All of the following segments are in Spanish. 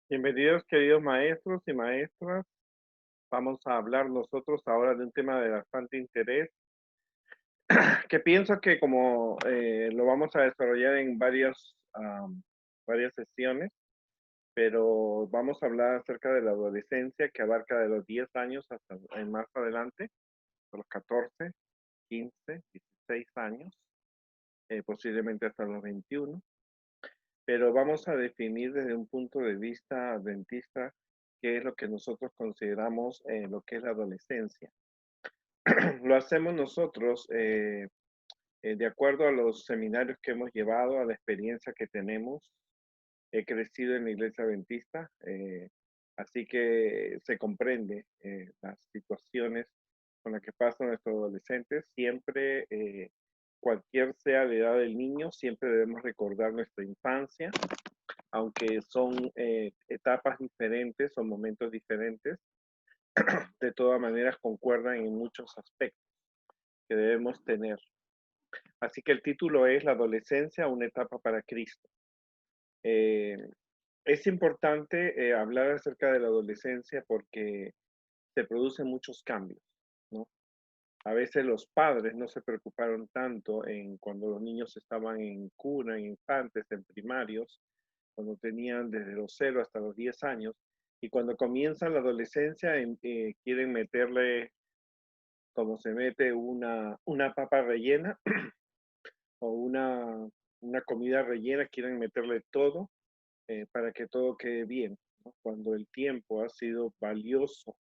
Bienvenidos, queridos maestros y maestras. Vamos a hablar nosotros ahora de un tema de bastante interés, que pienso que como lo vamos a desarrollar en varias sesiones, pero vamos a hablar acerca de la adolescencia que abarca de los 10 años hasta más adelante, a los 14, 15, 16 años, posiblemente hasta los 21. Pero vamos a definir desde un punto de vista adventista qué es lo que nosotros consideramos lo que es la adolescencia. Lo hacemos nosotros de acuerdo a los seminarios que hemos llevado, a la experiencia que tenemos. He crecido en la iglesia adventista, así que se comprende las situaciones con las que pasan nuestros adolescentes. Siempre, cualquier sea la edad del niño, siempre debemos recordar nuestra infancia, aunque son etapas diferentes o momentos diferentes, de todas maneras concuerdan en muchos aspectos que debemos tener. Así que el título es La adolescencia, una etapa para Cristo. Eh, es importante hablar acerca de la adolescencia porque se producen muchos cambios, ¿no? A veces los padres no se preocuparon tanto en cuando los niños estaban en cuna, en infantes, en primarios, cuando tenían desde los 0 hasta los 10 años, y cuando comienzan la adolescencia quieren meterle, como se mete una papa rellena o una comida rellena, quieren meterle todo para que todo quede bien, ¿no? Cuando el tiempo ha sido valioso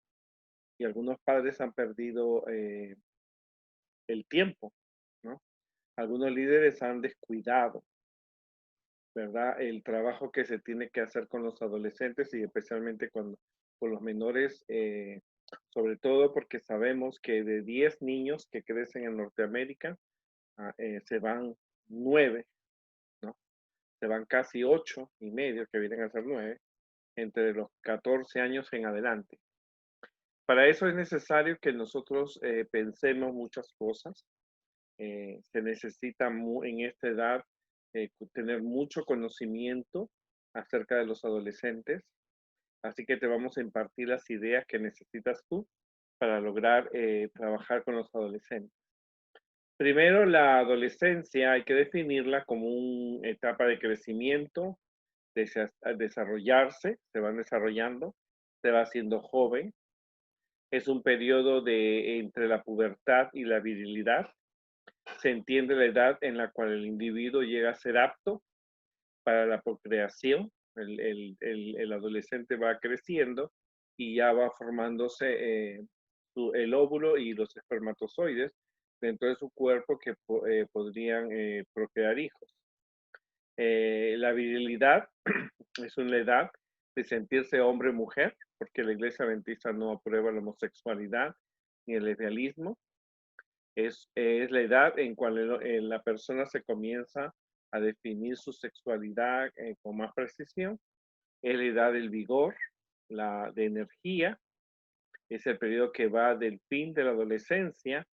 y algunos padres han perdido el tiempo, ¿no? Algunos líderes han descuidado, ¿verdad? El trabajo que se tiene que hacer con los adolescentes y especialmente con los menores, sobre todo porque sabemos que de 10 niños que crecen en Norteamérica, se van 9, ¿no? Se van casi 8 y medio, que vienen a ser 9, entre los 14 años en adelante. Para eso es necesario que nosotros pensemos muchas cosas. Se necesita en esta edad tener mucho conocimiento acerca de los adolescentes. Así que te vamos a impartir las ideas que necesitas tú para lograr trabajar con los adolescentes. Primero, la adolescencia hay que definirla como una etapa de crecimiento, desarrollarse, se van desarrollando, se va haciendo joven. Es un periodo entre la pubertad y la virilidad. Se entiende la edad en la cual el individuo llega a ser apto para la procreación. El adolescente va creciendo y ya va formándose el óvulo y los espermatozoides dentro de su cuerpo que podrían procrear hijos. La virilidad es una edad de sentirse hombre o mujer, porque la iglesia adventista no aprueba la homosexualidad ni el lesbianismo. Es la edad en cual la persona se comienza a definir su sexualidad con más precisión. Es la edad del vigor, de energía. Es el periodo que va del fin de la adolescencia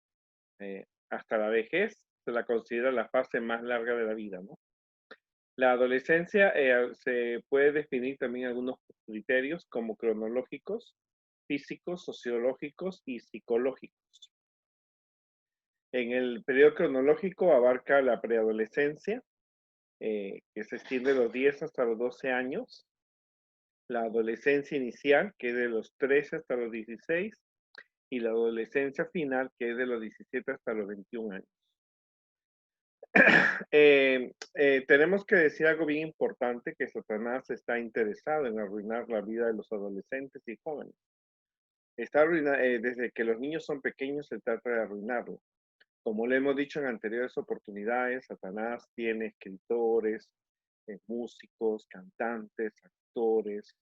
hasta la vejez. Se la considera la fase más larga de la vida, ¿no? La adolescencia se puede definir también algunos criterios como cronológicos, físicos, sociológicos y psicológicos. En el periodo cronológico abarca la preadolescencia, que se extiende de los 10 hasta los 12 años, la adolescencia inicial, que es de los 13 hasta los 16, y la adolescencia final, que es de los 17 hasta los 21 años. Tenemos que decir algo bien importante, que Satanás está interesado en arruinar la vida de los adolescentes y jóvenes. Desde que los niños son pequeños se trata de arruinarlo. Como le hemos dicho en anteriores oportunidades, Satanás tiene escritores, músicos, cantantes, actores,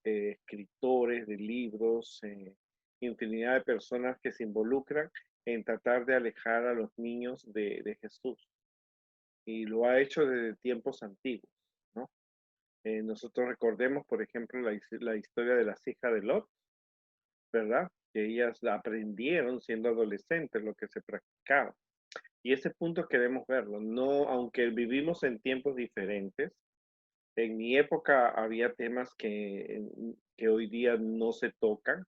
escritores de libros, infinidad de personas que se involucran en tratar de alejar a los niños de Jesús. Y lo ha hecho desde tiempos antiguos, ¿no? Nosotros recordemos, por ejemplo, la historia de las hijas de Lot, ¿verdad? Que ellas aprendieron siendo adolescentes lo que se practicaba. Y ese punto queremos verlo. No, aunque vivimos en tiempos diferentes, En mi época había temas que hoy día no se tocan,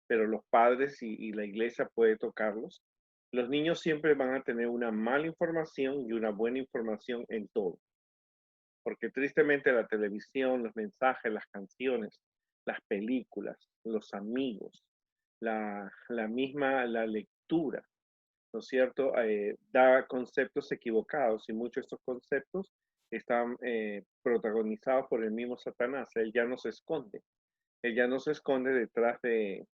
pero los padres y la iglesia puede tocarlos. Los niños siempre van a tener una mala información y una buena información en todo, porque tristemente la televisión, los mensajes, las canciones, las películas, los amigos, la lectura, ¿no es cierto? Da conceptos equivocados y muchos de estos conceptos están protagonizados por el mismo Satanás. Él ya no se esconde. Él ya no se esconde detrás de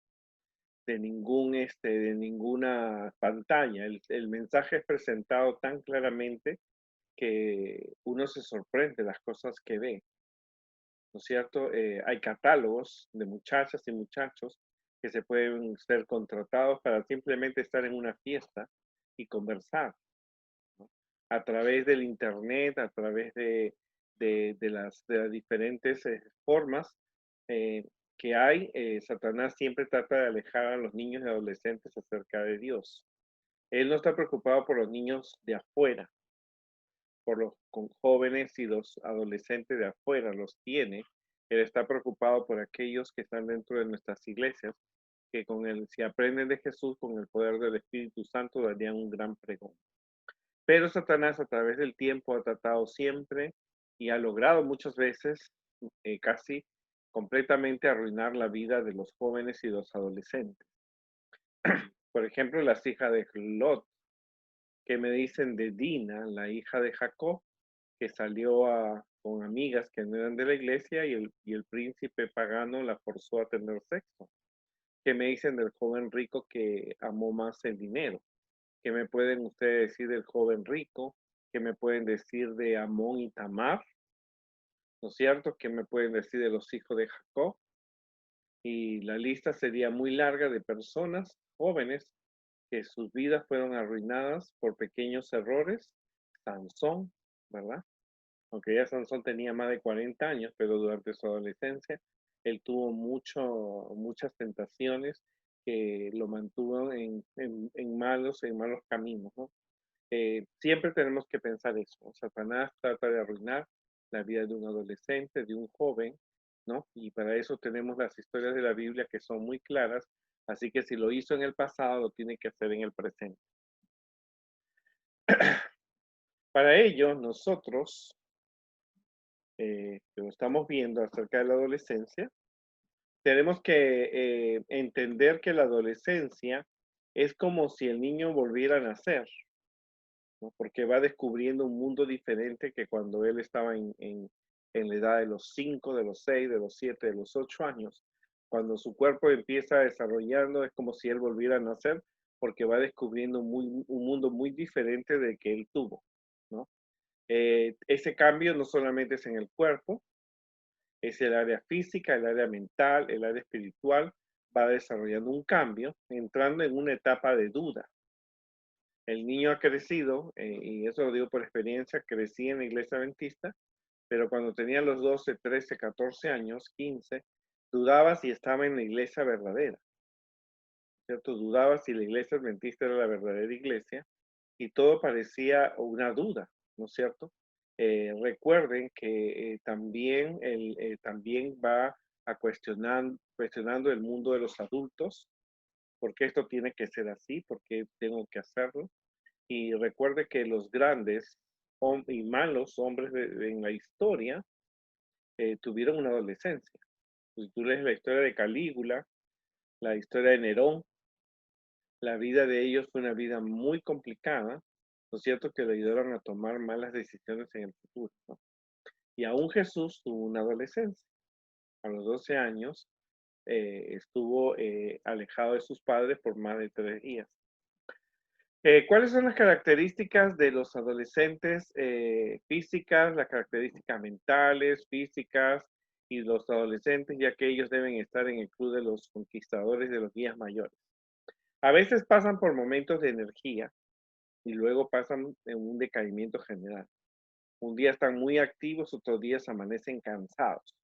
ninguna pantalla. El mensaje es presentado tan claramente que uno se sorprende de las cosas que ve, ¿no es cierto? Hay catálogos de muchachas y muchachos que se pueden ser contratados para simplemente estar en una fiesta y conversar, ¿no? A través del internet, a través de las diferentes formas eh, que hay, Satanás siempre trata de alejar a los niños y adolescentes acerca de Dios. Él no está preocupado por los niños de afuera, por los jóvenes y los adolescentes de afuera, los tiene. Él está preocupado por aquellos que están dentro de nuestras iglesias, que si aprenden de Jesús, con el poder del Espíritu Santo, darían un gran pregón. Pero Satanás a través del tiempo ha tratado siempre y ha logrado muchas veces casi completamente arruinar la vida de los jóvenes y los adolescentes. Por ejemplo, las hijas de Lot, que me dicen de Dina, la hija de Jacob, que salió con amigas que no eran de la iglesia y el príncipe pagano la forzó a tener sexo. ¿Qué me dicen del joven rico que amó más el dinero? ¿Qué me pueden ustedes decir del joven rico? ¿Qué me pueden decir de Amón y Tamar? ¿No es cierto? ¿Qué me pueden decir de los hijos de Jacob? Y la lista sería muy larga de personas jóvenes que sus vidas fueron arruinadas por pequeños errores. Sansón, ¿verdad? Aunque ya Sansón tenía más de 40 años, pero durante su adolescencia él tuvo muchas tentaciones que lo mantuvo en malos caminos, ¿no? Siempre tenemos que pensar eso, ¿no? Satanás trata de arruinar la vida de un adolescente, de un joven, ¿no? Y para eso tenemos las historias de la Biblia que son muy claras, así que si lo hizo en el pasado, lo tiene que hacer en el presente. Para ello, nosotros, que lo estamos viendo acerca de la adolescencia, tenemos que entender que la adolescencia es como si el niño volviera a nacer, ¿no? Porque va descubriendo un mundo diferente que cuando él estaba en la edad de los 5, de los 6, de los 7, de los 8 años. Cuando su cuerpo empieza desarrollando, es como si él volviera a nacer, porque va descubriendo un mundo muy diferente del que él tuvo, ¿no? Ese cambio no solamente es en el cuerpo, es el área física, el área mental, el área espiritual, va desarrollando un cambio, entrando en una etapa de duda. El niño ha crecido, y eso lo digo por experiencia, crecí en la iglesia adventista, pero cuando tenía los 12, 13, 14 años, 15, dudaba si estaba en la iglesia verdadera, ¿cierto? Dudaba si la iglesia adventista era la verdadera iglesia y todo parecía una duda, ¿no es cierto? Recuerden que también va a cuestionando el mundo de los adultos, por qué esto tiene que ser así, por qué tengo que hacerlo. Y recuerde que los grandes y malos hombres en la historia tuvieron una adolescencia. Si tú lees la historia de Calígula, la historia de Nerón, la vida de ellos fue una vida muy complicada, ¿no es cierto? Que le ayudaron a tomar malas decisiones en el futuro, ¿no? Y aún Jesús tuvo una adolescencia. A los 12 años estuvo alejado de sus padres por más de 3 días. ¿Cuáles son las características de los adolescentes físicas, las características mentales, físicas y los adolescentes, ya que ellos deben estar en el club de los conquistadores de los días mayores? A veces pasan por momentos de energía y luego pasan en un decaimiento general. Un día están muy activos, otros días amanecen cansados.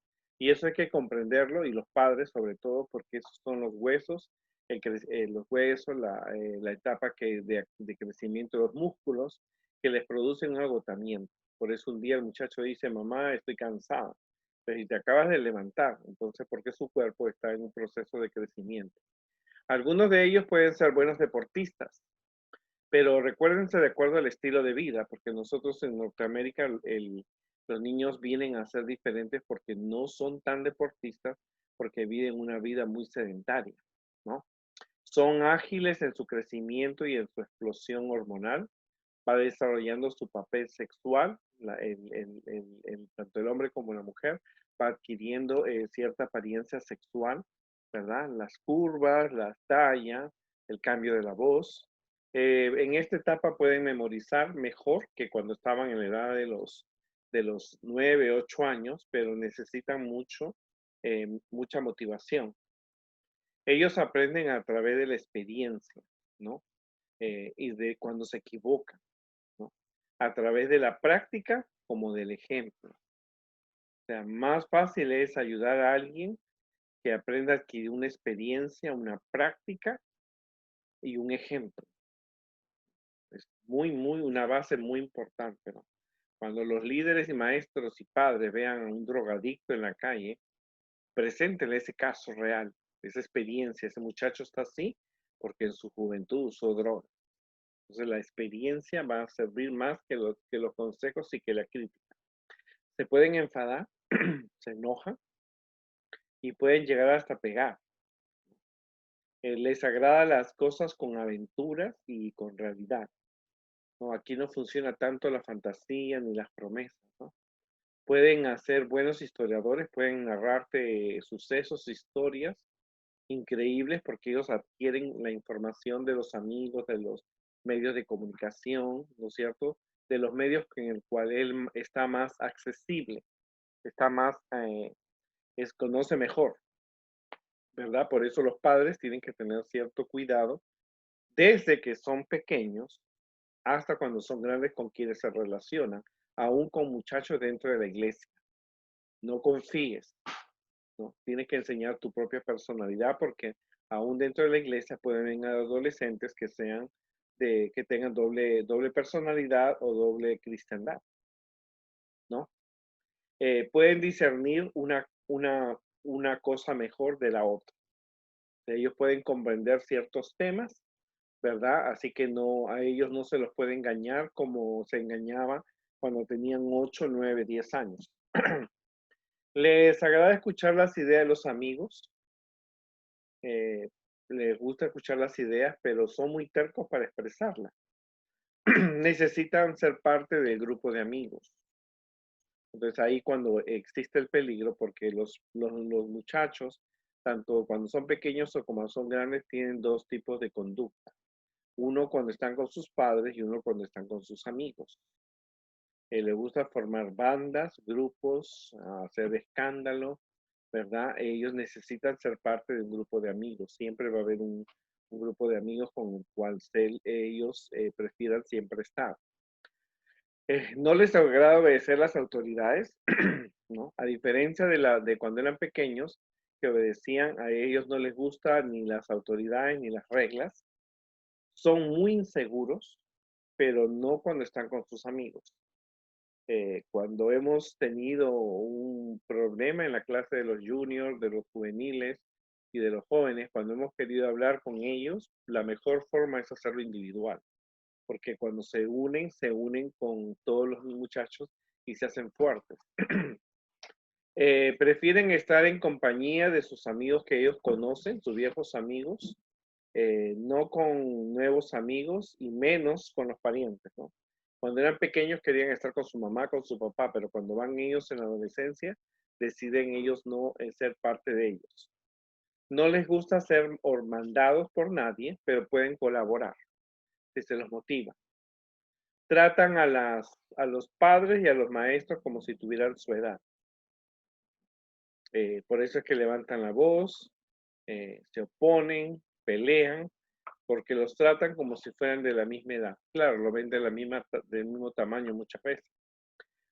Y eso hay que comprenderlo y los padres sobre todo porque esos son los huesos, los huesos, la etapa de crecimiento de los músculos que les producen un agotamiento. Por eso un día el muchacho dice, mamá, estoy cansado. Pero si te acabas de levantar, entonces porque su cuerpo está en un proceso de crecimiento. Algunos de ellos pueden ser buenos deportistas, pero recuérdense de acuerdo al estilo de vida, porque nosotros en Norteamérica los niños vienen a ser diferentes porque no son tan deportistas, porque viven una vida muy sedentaria, ¿no? Son ágiles en su crecimiento y en su explosión hormonal, va desarrollando su papel sexual, tanto el hombre como la mujer, va adquiriendo cierta apariencia sexual, ¿verdad? Las curvas, las tallas, el cambio de la voz. En esta etapa pueden memorizar mejor que cuando estaban en la edad de los 9, 8 años, pero necesitan mucha motivación. Ellos aprenden a través de la experiencia, ¿no? Y de cuando se equivocan, ¿no? A través de la práctica como del ejemplo. O sea, más fácil es ayudar a alguien que aprenda a adquirir una experiencia, una práctica y un ejemplo. Es una base muy importante, ¿no? Cuando los líderes y maestros y padres vean a un drogadicto en la calle, preséntenle ese caso real, esa experiencia. Ese muchacho está así porque en su juventud usó droga. Entonces la experiencia va a servir más que los consejos y que la crítica. Se pueden enfadar, se enojan y pueden llegar hasta pegar. Les agrada las cosas con aventuras y con realidad. ¿No? Aquí no funciona tanto la fantasía ni las promesas. ¿No? Pueden hacer buenos historiadores, pueden narrarte sucesos, historias increíbles porque ellos adquieren la información de los amigos, de los medios de comunicación, ¿no es cierto? De los medios en el cual él está más accesible, está más, conoce mejor, ¿verdad? Por eso los padres tienen que tener cierto cuidado desde que son pequeños hasta cuando son grandes con quienes se relacionan, aún con muchachos dentro de la iglesia. No confíes, ¿no? Tienes que enseñar tu propia personalidad porque aún dentro de la iglesia pueden venir adolescentes que que tengan doble personalidad o doble cristiandad, ¿no? Pueden discernir una cosa mejor de la otra. Ellos pueden comprender ciertos temas, ¿verdad? Así que a ellos no se los puede engañar como se engañaba cuando tenían 8, 9, 10 años. Les agrada escuchar las ideas de los amigos, eh, les gusta escuchar las ideas, pero son muy tercos para expresarlas. Necesitan ser parte del grupo de amigos. Entonces ahí cuando existe el peligro, porque los muchachos, tanto cuando son pequeños o como son grandes, tienen dos tipos de conducta. Uno cuando están con sus padres y uno cuando están con sus amigos. Les gusta formar bandas, grupos, hacer escándalo, ¿verdad? Ellos necesitan ser parte de un grupo de amigos. Siempre va a haber un grupo de amigos con el cual ellos prefieran siempre estar. No les agrada obedecer las autoridades, ¿no? A diferencia de cuando eran pequeños, que obedecían, a ellos no les gusta ni las autoridades ni las reglas. Son muy inseguros, pero no cuando están con sus amigos. Cuando hemos tenido un problema en la clase de los juniors, de los juveniles y de los jóvenes, cuando hemos querido hablar con ellos, la mejor forma es hacerlo individual, porque cuando se unen con todos los muchachos y se hacen fuertes. Prefieren estar en compañía de sus amigos que ellos conocen, sus viejos amigos, no con nuevos amigos y menos con los parientes, ¿no? Cuando eran pequeños querían estar con su mamá, con su papá, pero cuando van ellos en la adolescencia, deciden ellos no ser parte de ellos. No les gusta ser mandados por nadie, pero pueden colaborar si se los motiva. Tratan a los padres y a los maestros como si tuvieran su edad. Por eso es que levantan la voz, se oponen, pelean, porque los tratan como si fueran de la misma edad. Claro, lo ven del mismo tamaño muchas veces.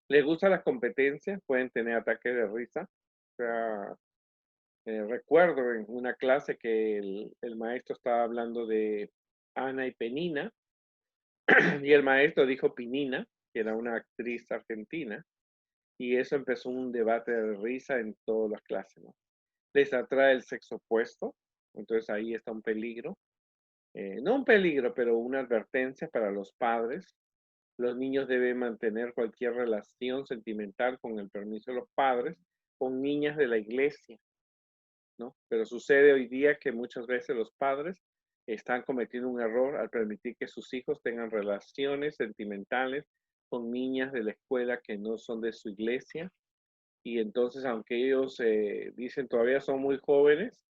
Les gustan las competencias, pueden tener ataques de risa. O sea, recuerdo en una clase que el maestro estaba hablando de Ana y Penina, y el maestro dijo Pinina, que era una actriz argentina, y eso empezó un debate de risa en todas las clases, ¿no? Les atrae el sexo opuesto, entonces ahí está un peligro. No un peligro, pero una advertencia para los padres. Los niños deben mantener cualquier relación sentimental con el permiso de los padres, con niñas de la iglesia, ¿no? Pero sucede hoy día que muchas veces los padres están cometiendo un error al permitir que sus hijos tengan relaciones sentimentales con niñas de la escuela que no son de su iglesia. Y entonces, aunque ellos dicen todavía son muy jóvenes,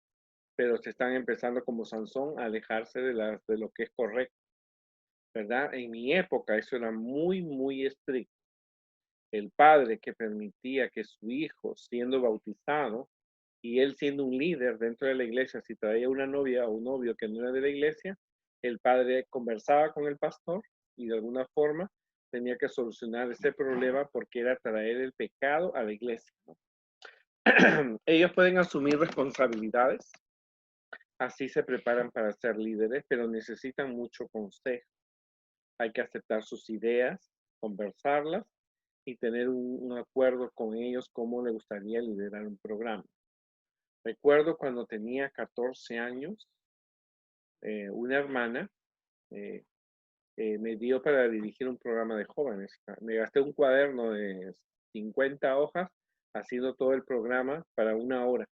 pero se están empezando como Sansón a alejarse de lo que es correcto, ¿verdad? En mi época eso era muy, muy estricto. El padre que permitía que su hijo, siendo bautizado, y él siendo un líder dentro de la iglesia, si traía una novia o un novio que no era de la iglesia, el padre conversaba con el pastor y de alguna forma tenía que solucionar ese problema porque era traer el pecado a la iglesia, ¿no? Ellos pueden asumir responsabilidades, así se preparan para ser líderes, pero necesitan mucho consejo. Hay que aceptar sus ideas, conversarlas y tener un acuerdo con ellos cómo le gustaría liderar un programa. Recuerdo cuando tenía 14 años, una hermana eh, me dio para dirigir un programa de jóvenes. Me gasté un cuaderno de 50 hojas haciendo todo el programa para una hora.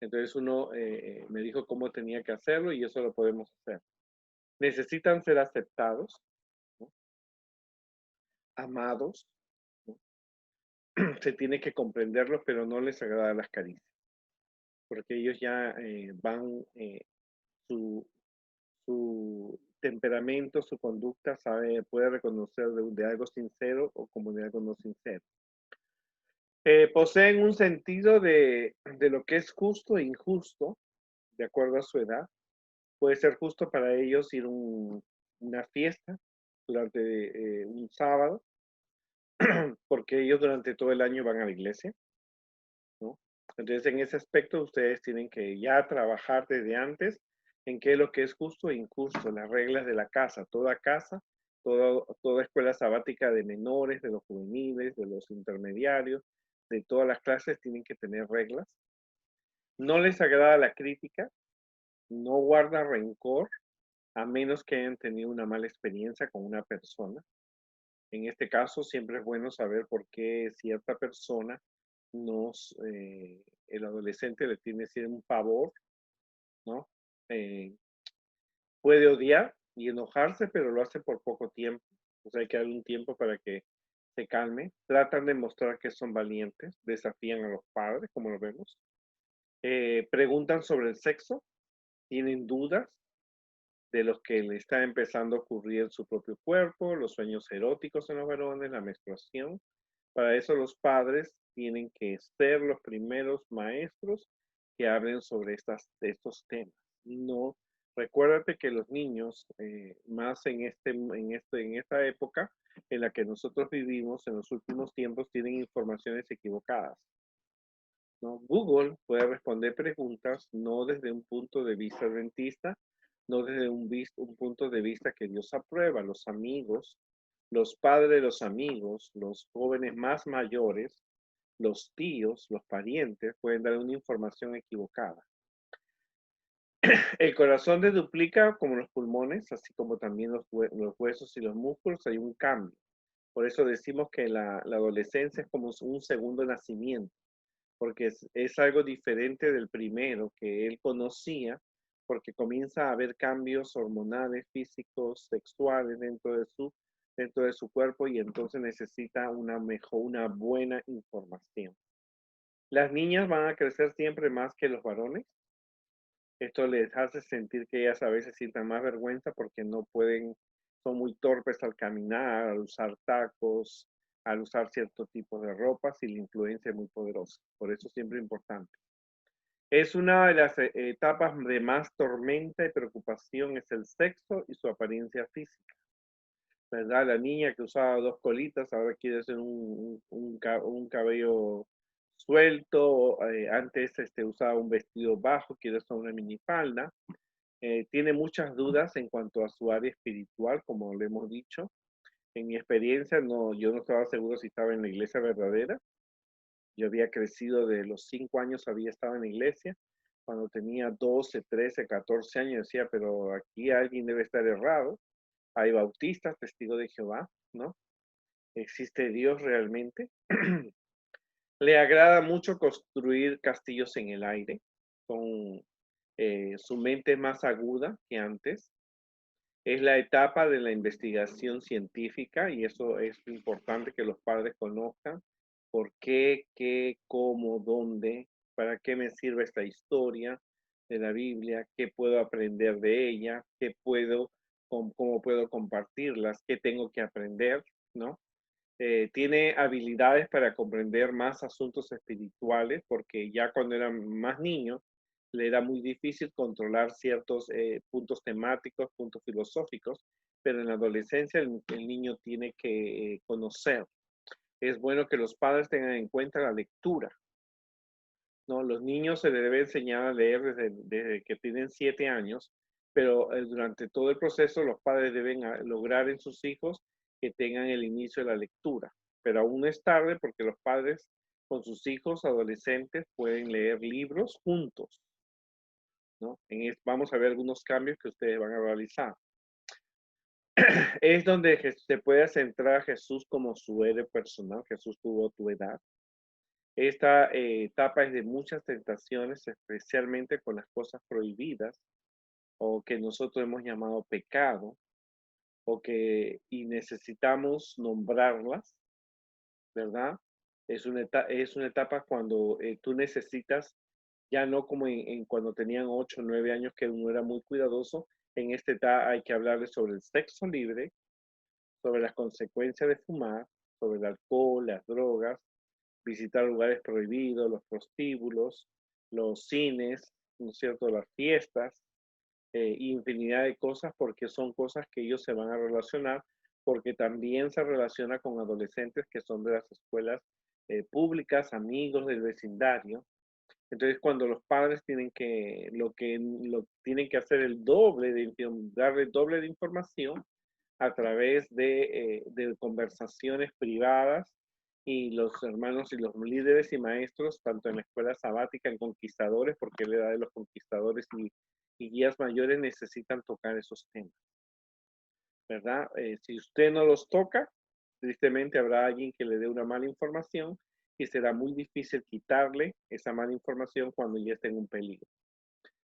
Entonces uno me dijo cómo tenía que hacerlo y eso lo podemos hacer. Necesitan ser aceptados, ¿no? Amados, ¿no? Se tiene que comprenderlos, pero no les agrada las caricias, porque ellos ya van, su temperamento, su conducta, puede reconocer de algo sincero o como de algo no sincero. Poseen un sentido de lo que es justo e injusto, de acuerdo a su edad. Puede ser justo para ellos ir a una fiesta durante un sábado, porque ellos durante todo el año van a la iglesia, ¿no? Entonces, en ese aspecto, ustedes tienen que ya trabajar desde antes en qué es lo que es justo e injusto, las reglas de la casa, toda escuela sabática de menores, de los juveniles, de los intermediarios, de todas las clases tienen que tener reglas. No les agrada la crítica, no guarda rencor, a menos que hayan tenido una mala experiencia con una persona. En este caso, siempre es bueno saber por qué cierta persona el adolescente le tiene un pavor, ¿no? Eh, Puede odiar y enojarse, pero lo hace por poco tiempo. O sea, hay que darle un tiempo para que se calme. Tratan de mostrar que son valientes, desafían a los padres, como lo vemos. Preguntan sobre el sexo, tienen dudas de los que le está empezando a ocurrir en su propio cuerpo, los sueños eróticos en los varones, la menstruación. Para eso los padres tienen que ser los primeros maestros que hablen sobre estos temas. No, recuérdate que los niños, más en esta época en la que nosotros vivimos en los últimos tiempos, tienen informaciones equivocadas, ¿no? Google puede responder preguntas no desde un punto de vista adventista, no desde un punto de vista que Dios aprueba. Los amigos, los padres de los amigos, los jóvenes más mayores, los tíos, los parientes pueden dar una información equivocada. El corazón duplica como los pulmones, así como también los huesos y los músculos, hay un cambio. Por eso decimos que la adolescencia es como un segundo nacimiento, porque es algo diferente del primero que él conocía, porque comienza a haber cambios hormonales, físicos, sexuales dentro de su cuerpo y entonces necesita una buena información. Las niñas van a crecer siempre más que los varones. Esto les hace sentir que ellas a veces sientan más vergüenza porque no pueden, son muy torpes al caminar, al usar tacos, al usar cierto tipo de ropas y la influencia es muy poderosa. Por eso siempre es importante. Es una de las etapas de más tormenta y preocupación, es el sexo y su apariencia física, ¿verdad? La niña que usaba dos colitas ahora quiere hacer un cabello suelto, antes usaba un vestido bajo, quiere usar una minifalda. Tiene muchas dudas en cuanto a su área espiritual, como le hemos dicho. En mi experiencia, no, yo no estaba seguro si estaba en la iglesia verdadera. Yo había crecido de los 5 años, había estado en la iglesia. Cuando tenía 12, 13, 14 años, decía, pero aquí alguien debe estar errado. Hay bautistas, testigos de Jehová, ¿no? ¿Existe Dios realmente? Le agrada mucho construir castillos en el aire. Con su mente más aguda que antes. Es la etapa de la investigación científica y eso es importante que los padres conozcan por qué, cómo, dónde, para qué me sirve esta historia de la Biblia, qué puedo aprender de ella, cómo puedo compartirlas, qué tengo que aprender, ¿no? Tiene habilidades para comprender más asuntos espirituales porque ya cuando era más niño le era muy difícil controlar ciertos puntos temáticos, puntos filosóficos, pero en la adolescencia el niño tiene que conocer. Es bueno que los padres tengan en cuenta la lectura, ¿no? Los niños se les debe enseñar a leer desde que tienen 7 años, pero durante todo el proceso los padres deben lograr en sus hijos que tengan el inicio de la lectura. Pero aún no es tarde porque los padres con sus hijos adolescentes pueden leer libros juntos, ¿no? Vamos a ver algunos cambios que ustedes van a realizar. Es donde se puede centrar a Jesús como su héroe personal. Jesús tuvo tu edad. Esta etapa es de muchas tentaciones, especialmente con las cosas prohibidas o que nosotros hemos llamado pecado y necesitamos nombrarlas, ¿verdad? Es una etapa cuando tú necesitas, ya no como cuando tenían 8 o 9 años que uno era muy cuidadoso, en esta etapa hay que hablarles sobre el sexo libre, sobre las consecuencias de fumar, sobre el alcohol, las drogas, visitar lugares prohibidos, los prostíbulos, los cines, ¿no es cierto?, las fiestas, infinidad de cosas porque son cosas que ellos se van a relacionar, porque también se relaciona con adolescentes que son de las escuelas públicas, amigos del vecindario. Entonces, cuando los padres tienen que hacer el doble darle el doble de información a través de conversaciones privadas y los hermanos y los líderes y maestros, tanto en la escuela sabática, en conquistadores, porque la edad de los conquistadores y guías mayores necesitan tocar esos temas, ¿verdad? Si usted no los toca, tristemente habrá alguien que le dé una mala información y será muy difícil quitarle esa mala información cuando ya esté en un peligro,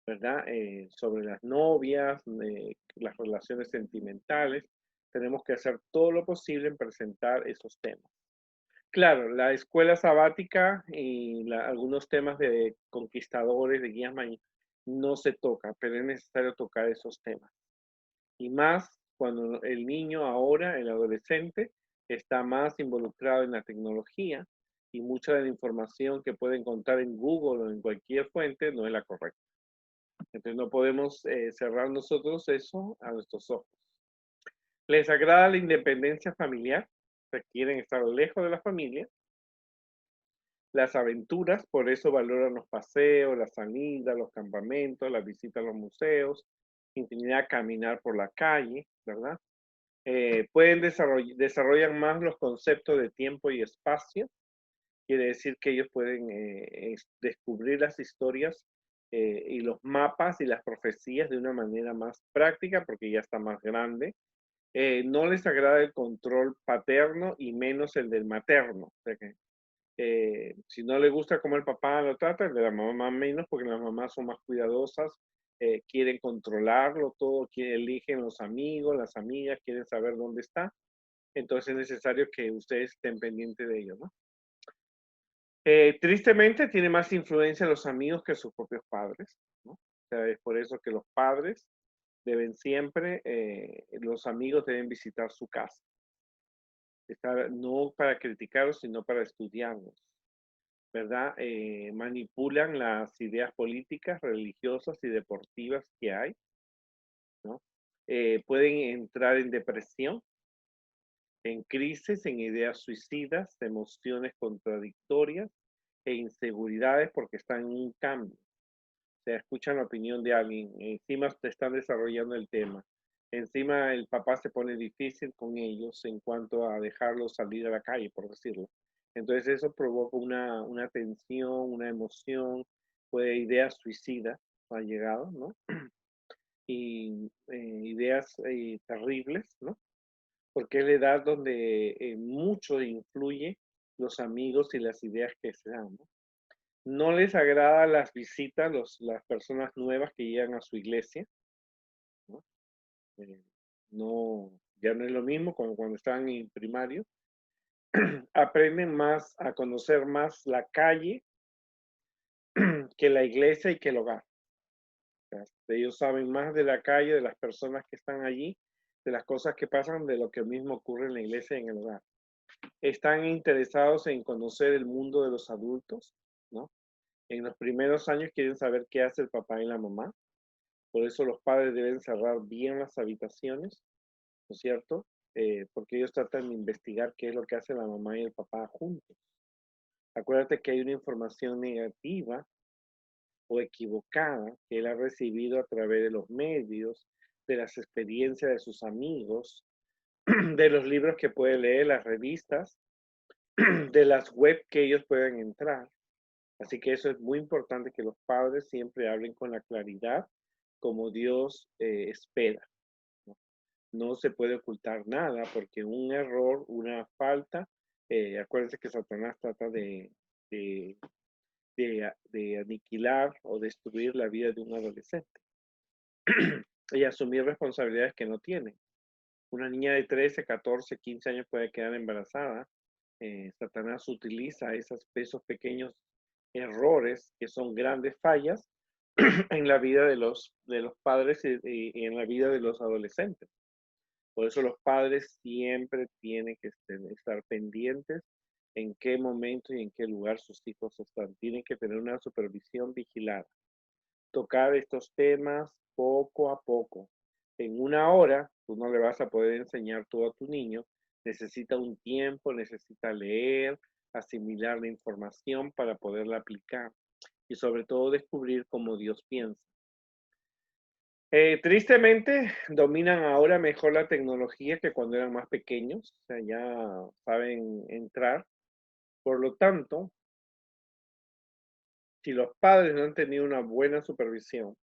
¿verdad? Sobre las novias, las relaciones sentimentales, tenemos que hacer todo lo posible en presentar esos temas. Claro, la escuela sabática y algunos temas de conquistadores, de guías mayores, no se toca, pero es necesario tocar esos temas. Y más cuando el niño ahora, el adolescente, está más involucrado en la tecnología y mucha de la información que puede encontrar en Google o en cualquier fuente no es la correcta. Entonces no podemos cerrar nosotros eso a nuestros ojos. ¿Les agrada la independencia familiar? Requieren estar lejos de la familia. Las aventuras, por eso valoran los paseos, las salidas, los campamentos, las visitas a los museos, infinidad caminar por la calle, ¿verdad? Desarrollan más los conceptos de tiempo y espacio. Quiere decir que ellos pueden descubrir las historias y los mapas y las profecías de una manera más práctica porque ya está más grande. No les agrada el control paterno y menos el del materno. O sea que, si no le gusta cómo el papá lo trata, el de la mamá menos, porque las mamás son más cuidadosas, quieren controlarlo todo, eligen los amigos, las amigas, quieren saber dónde está. Entonces es necesario que ustedes estén pendientes de ello, ¿no? Tristemente tiene más influencia los amigos que sus propios padres, ¿no? O sea, es por eso que los padres deben siempre, los amigos deben visitar su casa. No para criticarlos, sino para estudiarlos, ¿verdad? Manipulan las ideas políticas, religiosas y deportivas que hay, ¿no? Pueden entrar en depresión, en crisis, en ideas suicidas, emociones contradictorias e inseguridades porque están en un cambio. O sea, escuchan la opinión de alguien, encima te están desarrollando el tema. Encima el papá se pone difícil con ellos en cuanto a dejarlos salir a la calle, por decirlo. Entonces eso provoca una tensión, una emoción, puede ideas suicidas, ha llegado, ¿no? Y ideas terribles, ¿no? Porque es la edad donde mucho influye los amigos y las ideas que se dan, ¿no? No les agrada las visitas, las personas nuevas que llegan a su iglesia, ¿no? Eh, no, ya no es lo mismo como cuando estaban en primario. Aprenden más a conocer más la calle que la iglesia y que el hogar. O sea, ellos saben más de la calle, de las personas que están allí, de las cosas que pasan, de lo que mismo ocurre en la iglesia y en el hogar. Están interesados en conocer el mundo de los adultos, ¿no? En los primeros años quieren saber qué hace el papá y la mamá. Por eso los padres deben cerrar bien las habitaciones, ¿no es cierto? Porque ellos tratan de investigar qué es lo que hace la mamá y el papá juntos. Acuérdate que hay una información negativa o equivocada que él ha recibido a través de los medios, de las experiencias de sus amigos, de los libros que puede leer, las revistas, de las web que ellos pueden entrar. Así que eso es muy importante que los padres siempre hablen con la claridad como Dios espera. ¿No? No se puede ocultar nada porque un error, una falta, acuérdense que Satanás trata de, de aniquilar o destruir la vida de un adolescente y asumir responsabilidades que no tiene. Una niña de 13, 14, 15 años puede quedar embarazada. Satanás utiliza esos pequeños errores que son grandes fallas en la vida de los padres y en la vida de los adolescentes. Por eso los padres siempre tienen que estar pendientes en qué momento y en qué lugar sus hijos están. Tienen que tener una supervisión vigilada. Tocar estos temas poco a poco. En una hora, tú no le vas a poder enseñar todo a tu niño. Necesita un tiempo, necesita leer, asimilar la información para poderla aplicar y sobre todo descubrir cómo Dios piensa. Tristemente, dominan ahora mejor la tecnología que cuando eran más pequeños, o sea, ya saben entrar. Por lo tanto, si los padres no han tenido una buena supervisión,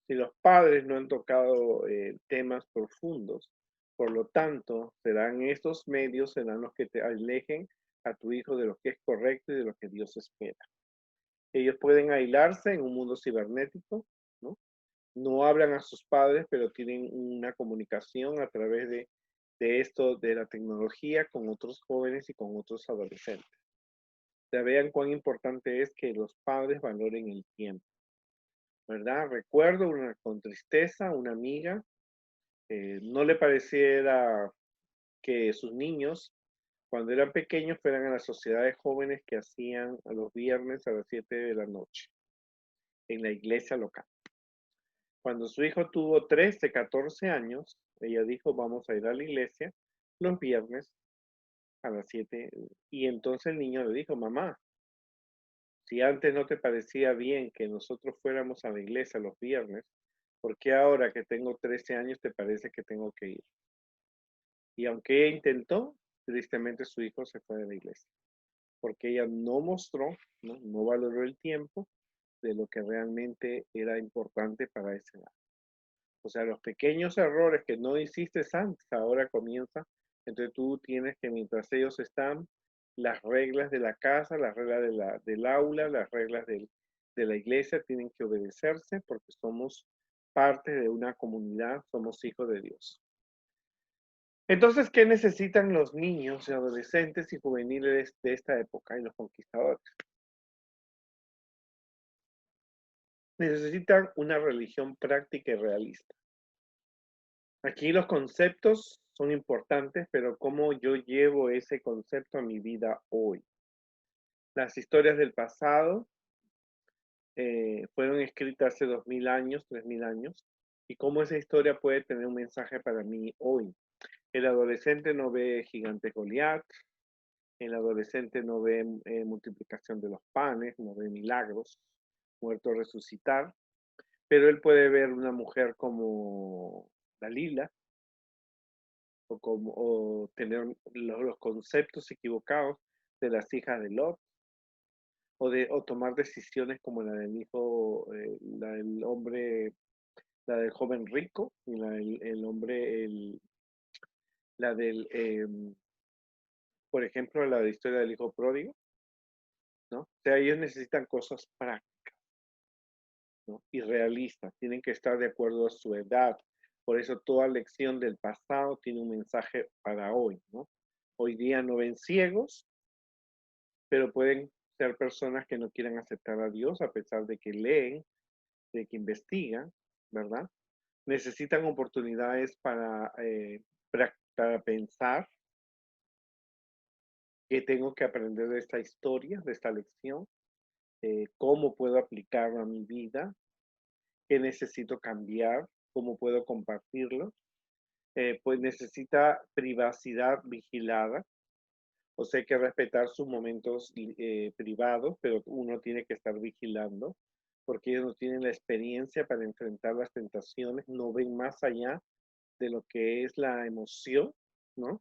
si los padres no han tocado temas profundos, por lo tanto, serán estos medios, serán los que te alejen a tu hijo de lo que es correcto y de lo que Dios espera. Ellos pueden aislarse en un mundo cibernético, ¿no? No hablan a sus padres, pero tienen una comunicación a través de esto, de la tecnología, con otros jóvenes y con otros adolescentes. Ya vean cuán importante es que los padres valoren el tiempo, ¿verdad? Recuerdo con tristeza una amiga, no le pareciera que sus niños, cuando eran pequeños, fueran a las sociedades jóvenes que hacían a los viernes a las 7 de la noche en la iglesia local. Cuando su hijo tuvo 13, 14 años, ella dijo, vamos a ir a la iglesia los viernes a las 7. Y entonces el niño le dijo, mamá, si antes no te parecía bien que nosotros fuéramos a la iglesia los viernes, ¿por qué ahora que tengo 13 años te parece que tengo que ir? Y aunque ella intentó, tristemente su hijo se fue de la iglesia, porque ella no mostró, no valoró el tiempo de lo que realmente era importante para esa edad. O sea, los pequeños errores que no hiciste antes, ahora comienza. Entonces tú tienes que, mientras ellos están, las reglas de la casa, las reglas del aula, las reglas de la iglesia tienen que obedecerse porque somos parte de una comunidad, somos hijos de Dios. Entonces, ¿qué necesitan los niños y adolescentes y juveniles de esta época y los conquistadores? Necesitan una religión práctica y realista. Aquí los conceptos son importantes, pero cómo yo llevo ese concepto a mi vida hoy. Las historias del pasado fueron escritas hace 2000 años, 3000 años, y cómo esa historia puede tener un mensaje para mí hoy. El adolescente no ve gigante Goliat, el adolescente no ve multiplicación de los panes, no ve milagros, muerto resucitar, pero él puede ver una mujer como Dalila, o tener los conceptos equivocados de las hijas de Lot, o tomar decisiones como la del hijo, la del hombre, la del joven rico, y la del el hombre, la del, por ejemplo, la de historia del hijo pródigo, ¿no? O sea, ellos necesitan cosas prácticas, ¿no? Y realistas, tienen que estar de acuerdo a su edad. Por eso toda lección del pasado tiene un mensaje para hoy, ¿no? Hoy día no ven ciegos, pero pueden ser personas que no quieran aceptar a Dios a pesar de que leen, de que investigan, ¿verdad? Necesitan oportunidades para pensar qué tengo que aprender de esta historia, de esta lección, cómo puedo aplicarlo a mi vida, qué necesito cambiar, cómo puedo compartirlo. Pues necesita privacidad vigilada, o sea, hay que respetar sus momentos privados, pero uno tiene que estar vigilando, porque ellos no tienen la experiencia para enfrentar las tentaciones, no ven más allá de lo que es la emoción, ¿no?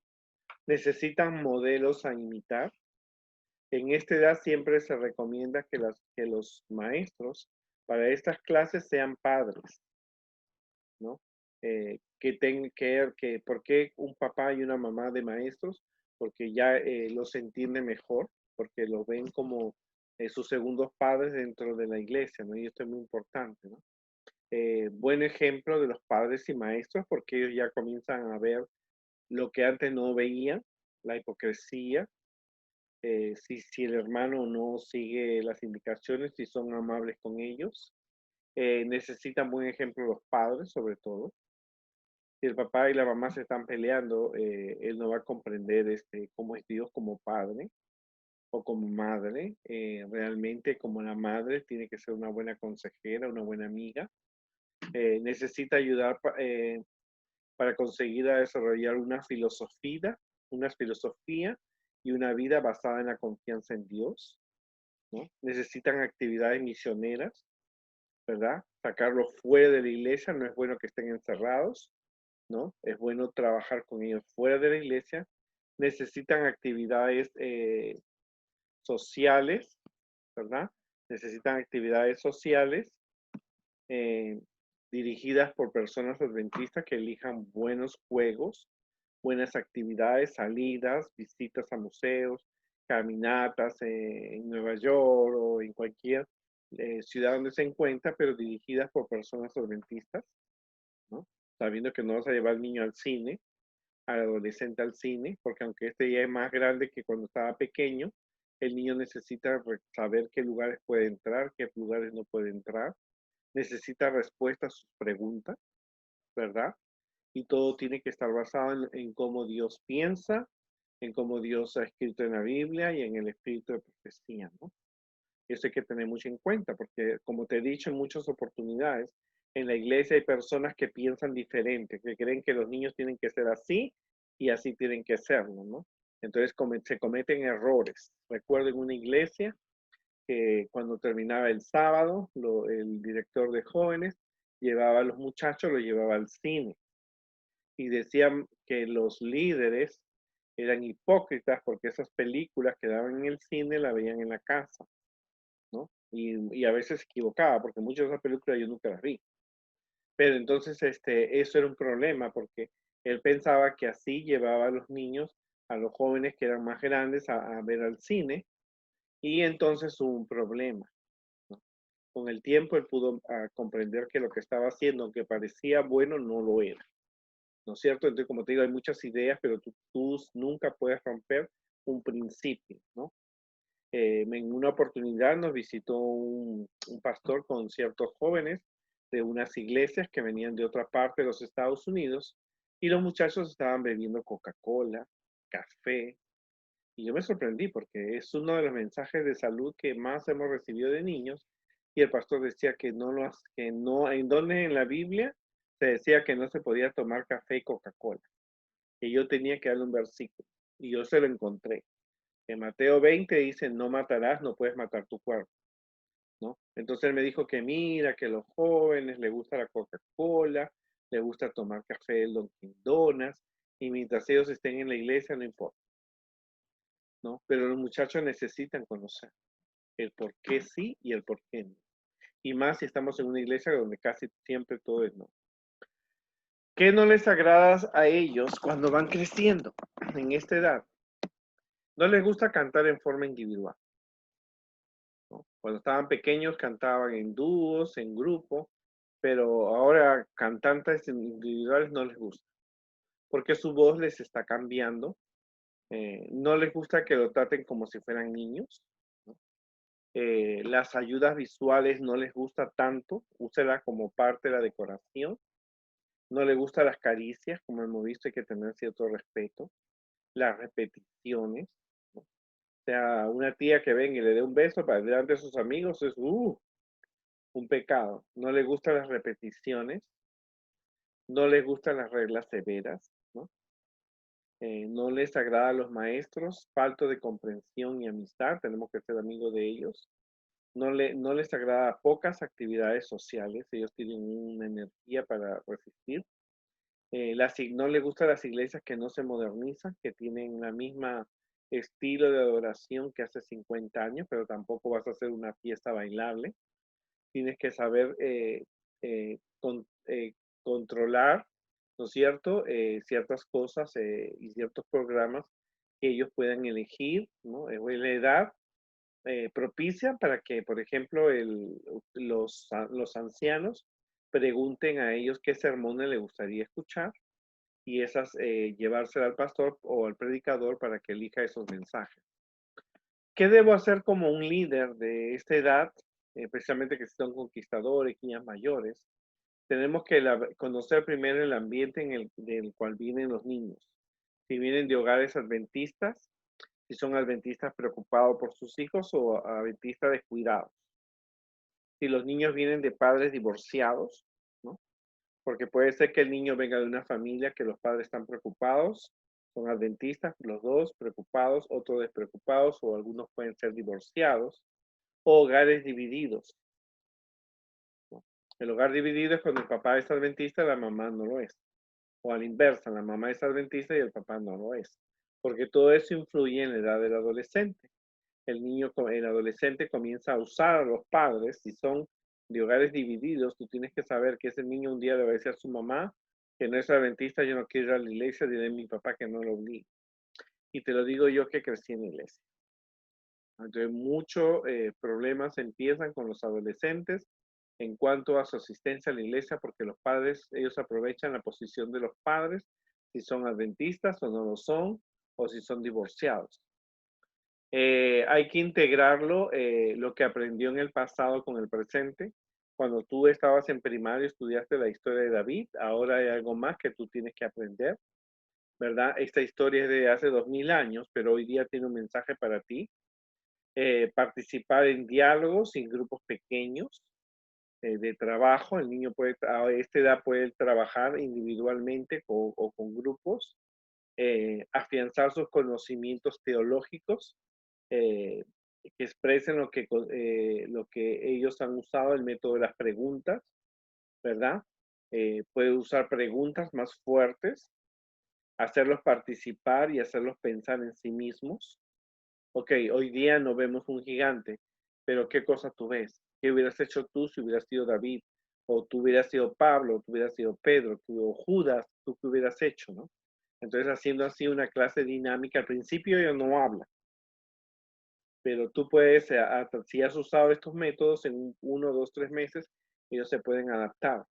Necesitan modelos a imitar. En esta edad siempre se recomienda que los maestros para estas clases sean padres, ¿no? ¿Por qué un papá y una mamá de maestros? Porque ya los entiende mejor, porque los ven como sus segundos padres dentro de la iglesia, ¿no? Y esto es muy importante, ¿no? Buen ejemplo de los padres y maestros, porque ellos ya comienzan a ver lo que antes no veían, la hipocresía, si el hermano no sigue las indicaciones, si son amables con ellos. Necesitan buen ejemplo los padres, sobre todo. Si el papá y la mamá se están peleando, él no va a comprender cómo es Dios como padre o como madre. Realmente como la madre tiene que ser una buena consejera, una buena amiga. Necesita ayudar para conseguir a desarrollar una filosofía y una vida basada en la confianza en Dios, ¿no? Necesitan actividades misioneras, ¿verdad? Sacarlos fuera de la iglesia, no es bueno que estén encerrados, ¿no? Es bueno trabajar con ellos fuera de la iglesia. Necesitan actividades sociales, ¿verdad? Necesitan actividades sociales eh, dirigidas por personas adventistas que elijan buenos juegos, buenas actividades, salidas, visitas a museos, caminatas en Nueva York o en cualquier ciudad donde se encuentra, pero dirigidas por personas adventistas, ¿no? Sabiendo que no vas a llevar al niño al cine, al adolescente al cine, porque aunque este ya es más grande que cuando estaba pequeño, el niño necesita saber qué lugares puede entrar, qué lugares no puede entrar, necesita respuestas a sus preguntas, ¿verdad? Y todo tiene que estar basado en cómo Dios piensa, en cómo Dios ha escrito en la Biblia y en el espíritu de profecía, ¿no? Eso hay que tener mucho en cuenta, porque como te he dicho en muchas oportunidades, en la iglesia hay personas que piensan diferente, que creen que los niños tienen que ser así y así tienen que serlo, ¿no? Entonces se cometen errores. Recuerdo en una iglesia que cuando terminaba el sábado, el director de jóvenes llevaba a los muchachos, los llevaba al cine y decían que los líderes eran hipócritas porque esas películas que daban en el cine la veían en la casa, ¿no? Y a veces se equivocaba porque muchas de esas películas yo nunca las vi. Pero entonces eso era un problema porque él pensaba que así llevaba a los niños, a los jóvenes que eran más grandes a ver al cine y entonces hubo un problema, ¿no? Con el tiempo él pudo comprender que lo que estaba haciendo, aunque parecía bueno, no lo era. ¿No es cierto? Entonces, como te digo, hay muchas ideas, pero tú nunca puedes romper un principio, ¿no? En una oportunidad nos visitó un pastor con ciertos jóvenes de unas iglesias que venían de otra parte de los Estados Unidos y los muchachos estaban bebiendo Coca-Cola, café, y yo me sorprendí porque es uno de los mensajes de salud que más hemos recibido de niños y el pastor decía que no, en donde en la Biblia se decía que no se podía tomar café y Coca-Cola, que yo tenía que darle un versículo y yo se lo encontré. En Mateo 20 dice, no matarás, no puedes matar tu cuerpo, ¿no? Entonces él me dijo que mira, que a los jóvenes les gusta la Coca-Cola, le gusta tomar café del Dunkin' Donuts, y mientras ellos estén en la iglesia no importa, ¿no? Pero los muchachos necesitan conocer el por qué sí y el por qué no. Y más si estamos en una iglesia donde casi siempre todo es no. ¿Qué no les agrada a ellos cuando van creciendo en esta edad? No les gusta cantar en forma individual, ¿no? Cuando estaban pequeños cantaban en dúos, en grupo, pero ahora cantantes individuales no les gusta, porque su voz les está cambiando. No les gusta que lo traten como si fueran niños, ¿no? Las ayudas visuales no les gusta tanto, úsela como parte de la decoración. No les gustan las caricias, como hemos visto, hay que tener cierto respeto. Las repeticiones, ¿no? O sea, una tía que venga y le dé un beso para delante de sus amigos es un pecado. No le gustan las repeticiones, no les gustan las reglas severas, ¿no? No les agrada a los maestros, falto de comprensión y amistad, tenemos que ser amigos de ellos. No les agrada pocas actividades sociales, ellos tienen una energía para resistir. No les gustan las iglesias que no se modernizan, que tienen la misma estilo de adoración que hace 50 años, pero tampoco vas a hacer una fiesta bailable. Tienes que saber controlar, ¿no es cierto?, ciertas cosas y ciertos programas que ellos puedan elegir, ¿no? Es la edad propicia para que, por ejemplo, los ancianos pregunten a ellos qué sermones les gustaría escuchar y esas llevársela al pastor o al predicador para que elija esos mensajes. ¿Qué debo hacer como un líder de esta edad, precisamente que son conquistadores, niñas mayores? Tenemos que conocer primero el ambiente en del cual vienen los niños. Si vienen de hogares adventistas, si son adventistas preocupados por sus hijos o adventistas descuidados. Si los niños vienen de padres divorciados, ¿no? Porque puede ser que el niño venga de una familia que los padres están preocupados, son adventistas, los dos preocupados, otros despreocupados, o algunos pueden ser divorciados, o hogares divididos, ¿no? El hogar dividido es cuando el papá es adventista y la mamá no lo es. O a la inversa, la mamá es adventista y el papá no lo es. Porque todo eso influye en la edad del adolescente. El adolescente comienza a usar a los padres, si son de hogares divididos, tú tienes que saber que ese niño un día debe decir a su mamá que no es adventista, yo no quiero ir a la iglesia, diré a mi papá que no lo obligue. Y te lo digo yo que crecí en la iglesia. Entonces, muchos problemas empiezan con los adolescentes en cuanto a su asistencia a la iglesia, porque los padres, ellos aprovechan la posición de los padres, si son adventistas o no lo son, o si son divorciados. Hay que integrarlo, lo que aprendió en el pasado con el presente. Cuando tú estabas en primaria, estudiaste la historia de David, ahora hay algo más que tú tienes que aprender, ¿verdad? Esta historia es de hace 2000 años, pero hoy día tiene un mensaje para ti. Participar en diálogos en grupos pequeños de trabajo. El niño puede, a esta edad puede trabajar individualmente o con grupos, afianzar sus conocimientos teológicos, eh, que expresen lo que ellos han usado, el método de las preguntas, ¿verdad? Puede usar preguntas más fuertes, hacerlos participar y hacerlos pensar en sí mismos. Ok, hoy día no vemos un gigante, pero ¿qué cosa tú ves? ¿Qué hubieras hecho tú si hubieras sido David? O tú hubieras sido Pablo, o tú hubieras sido Pedro, o Judas, tú qué hubieras hecho, ¿no? Entonces, haciendo así una clase dinámica, al principio ellos no hablan, pero tú puedes, si has usado estos métodos en 1, 2, 3 meses, ellos se pueden adaptar.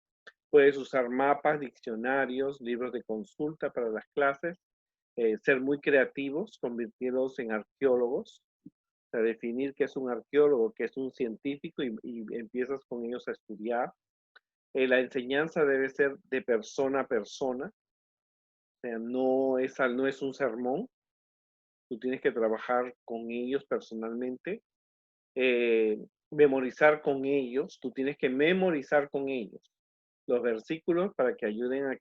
Puedes usar mapas, diccionarios, libros de consulta para las clases, ser muy creativos, convirtiéndolos en arqueólogos, o sea, definir qué es un arqueólogo, qué es un científico y empiezas con ellos a estudiar. La enseñanza debe ser de persona a persona, o sea, no es un sermón, tú tienes que trabajar con ellos personalmente, eh, memorizar con ellos, tú tienes que memorizar con ellos los versículos para que ayuden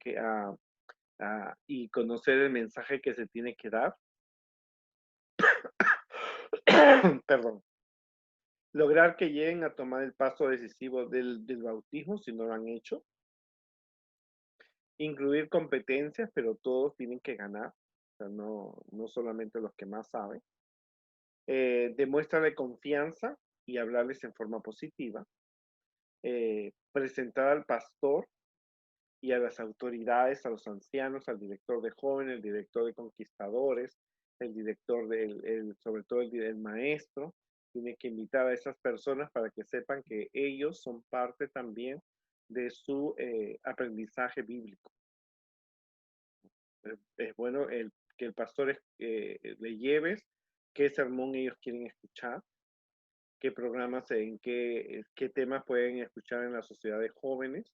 y conocer el mensaje que se tiene que dar. Perdón. Lograr que lleguen a tomar el paso decisivo del bautismo si no lo han hecho. incluir competencias, pero todos tienen que ganar, o sea, no solamente los que más saben. Demuéstrale confianza y hablarles en forma positiva. Presentar al pastor y a las autoridades, a los ancianos, al director de jóvenes, el director de conquistadores, el director sobre todo el maestro, tiene que invitar a esas personas para que sepan que ellos son parte también de su aprendizaje bíblico. Es bueno que el pastor le lleves qué sermón ellos quieren escuchar, qué programas, qué temas pueden escuchar en la sociedad de jóvenes,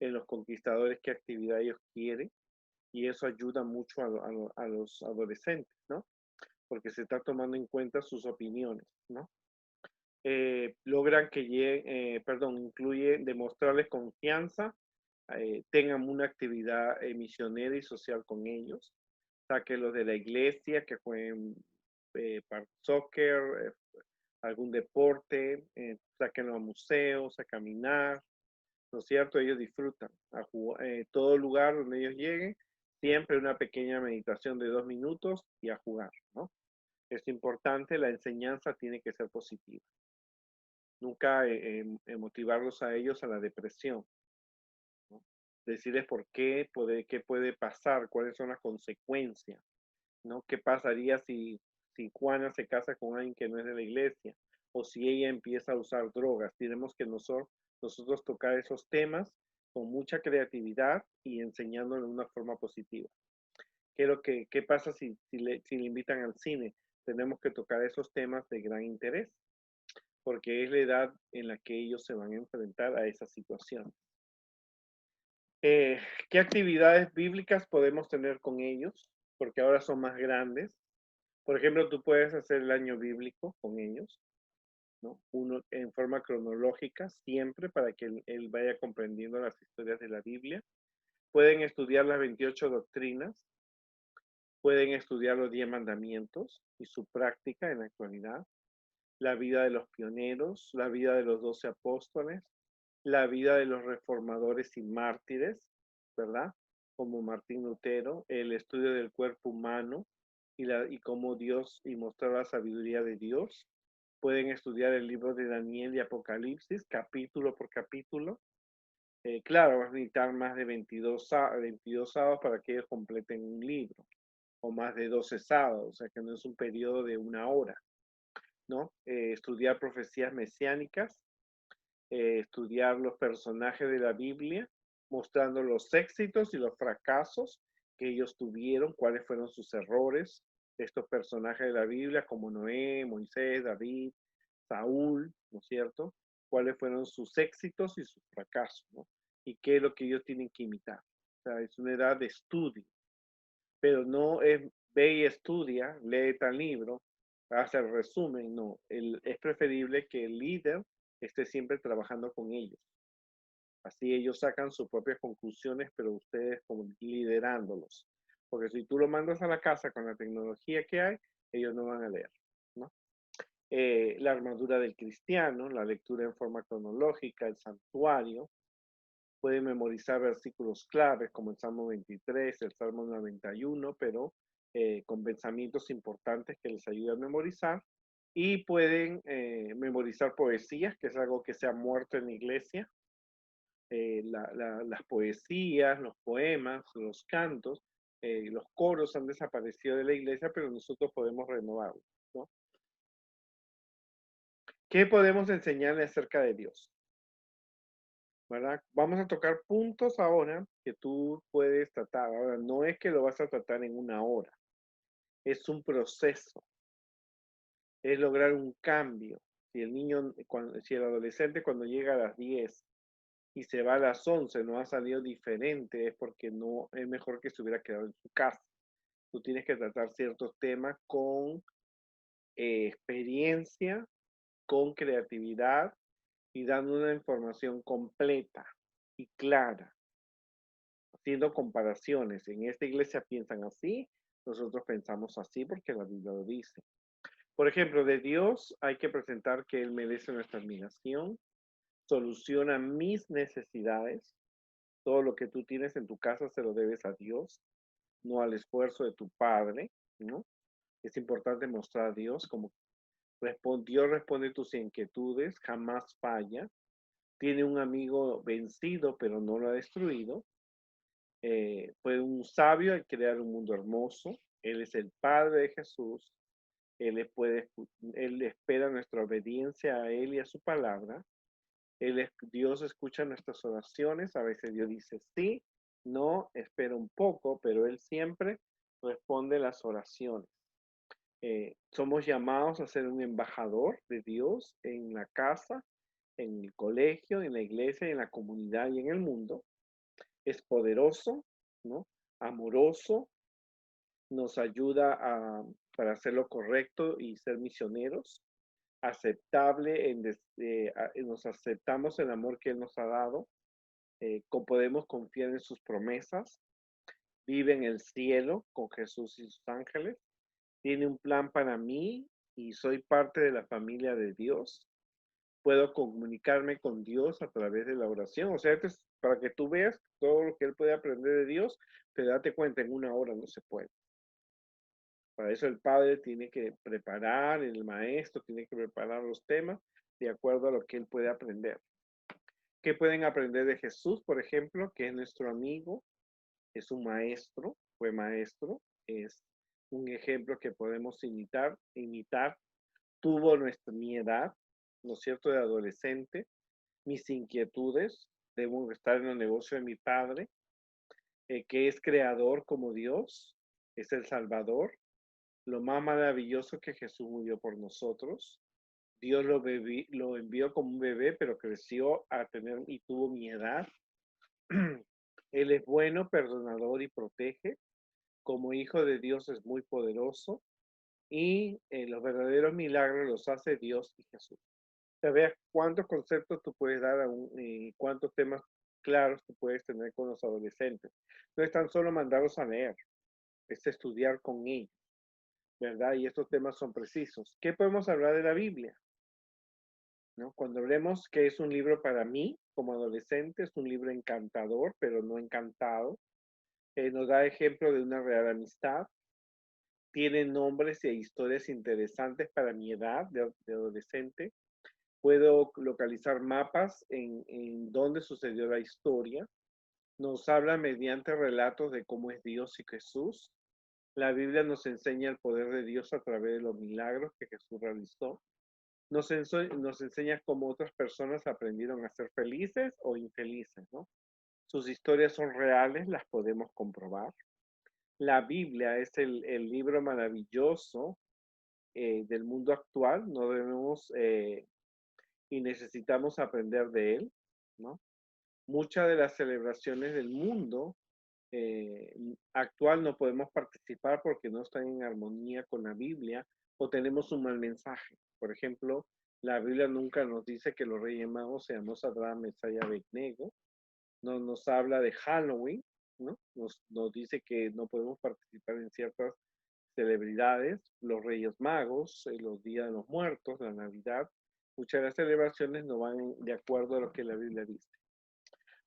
en los conquistadores, qué actividad ellos quieren, y eso ayuda mucho a los adolescentes, ¿no? Porque se está tomando en cuenta sus opiniones, ¿no? Logran que incluye demostrarles confianza, tengan una actividad misionera y social con ellos, los de la iglesia que jueguen soccer, algún deporte, sáquenlo a museos, a caminar, ¿no es cierto? Ellos disfrutan. Todo lugar donde ellos lleguen, siempre una pequeña meditación de 2 minutos y a jugar, ¿no? Es importante, la enseñanza tiene que ser positiva. Nunca motivarlos a ellos a la depresión, ¿no? Decirles qué puede pasar, cuáles son las consecuencias, ¿no? ¿Qué pasaría si Juana se casa con alguien que no es de la iglesia? O si ella empieza a usar drogas. Tenemos que nosotros tocar esos temas con mucha creatividad y enseñándolo de una forma positiva. ¿Qué pasa si le invitan al cine? Tenemos que tocar esos temas de gran interés, porque es la edad en la que ellos se van a enfrentar a esa situación. ¿Qué actividades bíblicas podemos tener con ellos? Porque ahora son más grandes. Por ejemplo, tú puedes hacer el año bíblico con ellos, ¿no? Uno en forma cronológica, siempre para que él vaya comprendiendo las historias de la Biblia. Pueden estudiar las 28 doctrinas, pueden estudiar los 10 mandamientos y su práctica en la actualidad, la vida de los pioneros, la vida de los 12 apóstoles, la vida de los reformadores y mártires, ¿verdad? Como Martín Lutero, el estudio del cuerpo humano y cómo Dios y mostrar la sabiduría de Dios. Pueden estudiar el libro de Daniel y Apocalipsis, capítulo por capítulo. Claro, vas a necesitar más de 22 sábados para que ellos completen un libro, o más de 12 sábados, o sea que no es un periodo de 1 hora, ¿no? Estudiar profecías mesiánicas, estudiar los personajes de la Biblia, mostrando los éxitos y los fracasos que ellos tuvieron, cuáles fueron sus errores, estos personajes de la Biblia como Noé, Moisés, David, Saúl, ¿no es cierto? Cuáles fueron sus éxitos y sus fracasos, ¿no? Y qué es lo que ellos tienen que imitar. O sea, es una edad de estudio, pero no es ve y estudia, lee tal libro, hace el resumen, no. Es preferible que el líder esté siempre trabajando con ellos. Así ellos sacan sus propias conclusiones, pero ustedes como liderándolos. Porque si tú lo mandas a la casa con la tecnología que hay, ellos no van a leer, ¿no? La armadura del cristiano, la lectura en forma cronológica, el santuario. Pueden memorizar versículos claves como el Salmo 23, el Salmo 91, pero con pensamientos importantes que les ayuden a memorizar. Y pueden memorizar poesías, que es algo que se ha muerto en la iglesia. Las poesías, los poemas, los cantos, los coros han desaparecido de la iglesia, pero nosotros podemos renovarlos, ¿no? ¿Qué podemos enseñarle acerca de Dios? ¿Verdad? Vamos a tocar puntos ahora que tú puedes tratar. Ahora, no es que lo vas a tratar en 1 hora, es un proceso, es lograr un cambio. Si el niño, si el adolescente cuando llega a las 10 y se va a las 11 no ha salido diferente, es porque no es mejor que se hubiera quedado en su casa. Tú tienes que tratar ciertos temas con experiencia, con creatividad y dando una información completa y clara, haciendo comparaciones. En esta iglesia piensan así, nosotros pensamos así porque la Biblia lo dice. Por ejemplo, de Dios hay que presentar que Él merece nuestra admiración, soluciona mis necesidades, Todo lo que tú tienes en tu casa se lo debes a Dios, no al esfuerzo de tu padre, ¿no? Es importante mostrar a Dios como Dios responde tus inquietudes, jamás falla. Tiene un amigo vencido, pero no lo ha destruido. Fue un sabio al crear un mundo hermoso. Él es el Padre de Jesús. Él espera nuestra obediencia a Él y a su palabra. Dios escucha nuestras oraciones. A veces Dios dice sí, no, espera un poco, pero Él siempre responde las oraciones. Somos llamados a ser un embajador de Dios en la casa, en el colegio, en la iglesia, en la comunidad y en el mundo. Es poderoso, ¿no? Amoroso, nos ayuda para hacer lo correcto y ser misioneros, aceptable, nos aceptamos el amor que Él nos ha dado, podemos confiar en sus promesas, vive en el cielo con Jesús y sus ángeles, tiene un plan para mí y soy parte de la familia de Dios. Puedo comunicarme con Dios a través de la oración. O sea, esto es para que tú veas todo lo que Él puede aprender de Dios, pero date cuenta, en una hora no se puede. Para eso el padre tiene que preparar, el maestro tiene que preparar los temas de acuerdo a lo que él puede aprender. ¿Qué pueden aprender de Jesús, por ejemplo, que es nuestro amigo, es un maestro, fue maestro, es un ejemplo que podemos imitar, tuvo mi edad, ¿no es cierto?, de adolescente, mis inquietudes, debo estar en el negocio de mi padre, que es creador como Dios, es el Salvador, lo más maravilloso que Jesús murió por nosotros. Dios lo envió como un bebé, pero creció a tener y tuvo mi edad. Él es bueno, perdonador y protege. Como hijo de Dios es muy poderoso y los verdaderos milagros los hace Dios y Jesús. O sea, vea cuántos conceptos tú puedes dar cuántos temas claros tú puedes tener con los adolescentes. No es tan solo mandarlos a leer, es estudiar con ellos, ¿verdad? Y estos temas son precisos. ¿Qué podemos hablar de la Biblia? ¿No? Cuando hablemos que es un libro para mí, como adolescente, es un libro encantador, pero no encantado. Nos da ejemplo de una real amistad. Tiene nombres e historias interesantes para mi edad de adolescente. Puedo localizar mapas en donde sucedió la historia. Nos habla mediante relatos de cómo es Dios y Jesús. La Biblia nos enseña el poder de Dios a través de los milagros que Jesús realizó. Nos enseña cómo otras personas aprendieron a ser felices o infelices, ¿no? Sus historias son reales, las podemos comprobar. La Biblia es el libro maravilloso del mundo actual, no debemos y necesitamos aprender de él, ¿no? Muchas de las celebraciones del mundo actual no podemos participar porque no están en armonía con la Biblia o tenemos un mal mensaje. Por ejemplo, la Biblia nunca nos dice que los Reyes Magos se llamó Sadrach, Mesach y Abednego. No nos habla de Halloween, ¿no? Nos dice que no podemos participar en ciertas celebridades, los Reyes Magos, los Días de los Muertos, la Navidad. Muchas de las celebraciones no van de acuerdo a lo que la Biblia dice.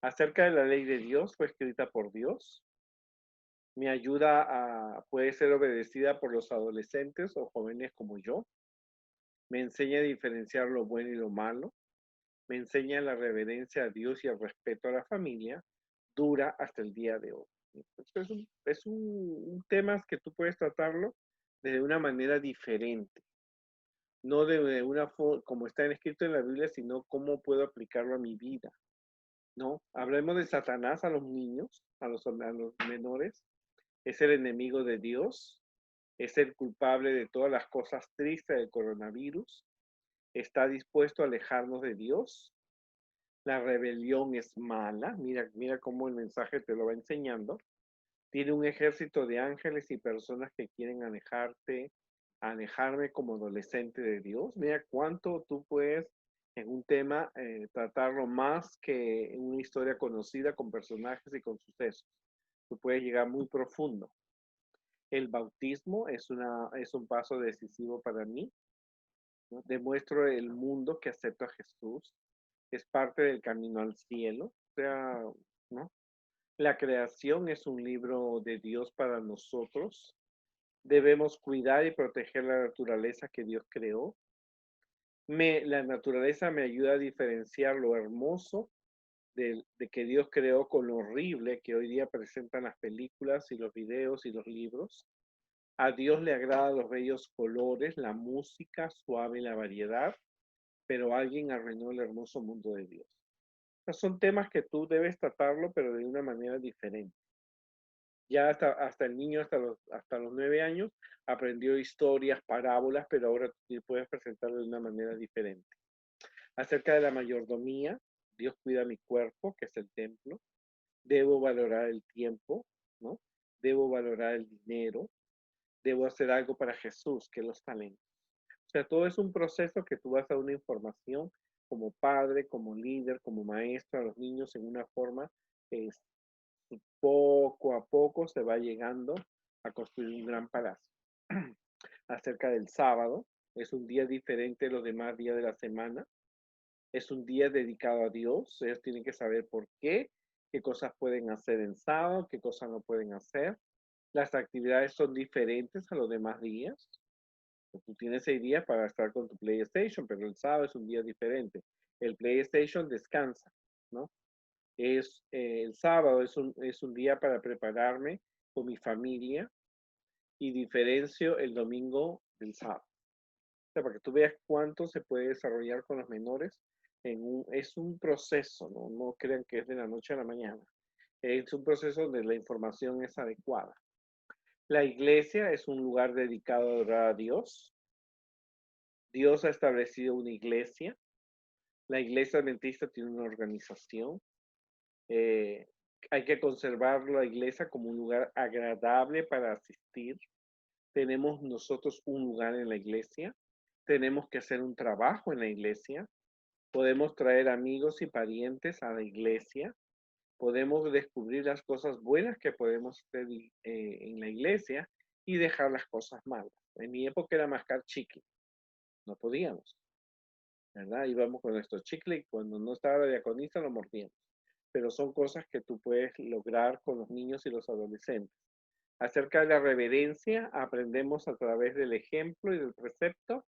Acerca de la ley de Dios, fue escrita por Dios. Me ayuda puede ser obedecida por los adolescentes o jóvenes como yo. Me enseña a diferenciar lo bueno y lo malo. Me enseña la reverencia a Dios y el respeto a la familia. Dura hasta el día de hoy. Es un tema que tú puedes tratarlo de una manera diferente. No de una forma como está escrito en la Biblia, sino cómo puedo aplicarlo a mi vida. ¿No? Hablemos de Satanás a los niños, a los menores. Es el enemigo de Dios, es el culpable de todas las cosas tristes del coronavirus, está dispuesto a alejarnos de Dios. La rebelión es mala, mira cómo el mensaje te lo va enseñando. Tiene un ejército de ángeles y personas que quieren alejarme como adolescente de Dios. Mira cuánto tú puedes en un tema tratarlo más que en una historia conocida con personajes y con sucesos. Tú puedes llegar muy profundo. El bautismo es un paso decisivo para mí, ¿no? Demuestro el mundo que acepta a Jesús, es parte del camino al cielo, o sea, ¿no? La creación es un libro de Dios para nosotros. Debemos cuidar y proteger la naturaleza que Dios creó. La naturaleza me ayuda a diferenciar lo hermoso de que Dios creó con lo horrible que hoy día presentan las películas y los videos y los libros. A Dios le agradan los bellos colores, la música suave y la variedad, pero alguien arruinó el hermoso mundo de Dios. Son temas que tú debes tratarlo, pero de una manera diferente. Ya hasta el niño, hasta los 9 años, aprendió historias, parábolas, pero ahora tú puedes presentarlo de una manera diferente. Acerca de la mayordomía, Dios cuida mi cuerpo, que es el templo. Debo valorar el tiempo, ¿no? Debo valorar el dinero. Debo hacer algo para Jesús, que es los talentos. O sea, todo es un proceso que tú vas a dar una información como padre, como líder, como maestro a los niños en una forma que poco a poco se va llegando a construir un gran palacio. Acerca del sábado, es un día diferente de los demás días de la semana. Es un día dedicado a Dios. Ellos tienen que saber por qué cosas pueden hacer en sábado, qué cosas no pueden hacer. Las actividades son diferentes a los demás días. Tú tienes 6 días para estar con tu PlayStation, pero el sábado es un día diferente. El PlayStation descansa, ¿no? El sábado es un día para prepararme con mi familia y diferencio el domingo del sábado. O sea, para que tú veas cuánto se puede desarrollar con los menores. Es un proceso, ¿no? No crean que es de la noche a la mañana. Es un proceso donde la información es adecuada. La iglesia es un lugar dedicado a adorar a Dios. Dios ha establecido una iglesia. La iglesia adventista tiene una organización. Eh, Hay que conservar la iglesia como un lugar agradable para asistir. Tenemos nosotros un lugar en la iglesia. Tenemos que hacer un trabajo en la iglesia. Podemos traer amigos y parientes a la iglesia. Podemos descubrir las cosas buenas que podemos hacer en la iglesia y dejar las cosas malas. En mi época era mascar chicle. No podíamos, ¿verdad? Íbamos con nuestro chicle y cuando no estaba la diaconisa lo mordíamos. Pero son cosas que tú puedes lograr con los niños y los adolescentes. Acerca de la reverencia, aprendemos a través del ejemplo y del precepto.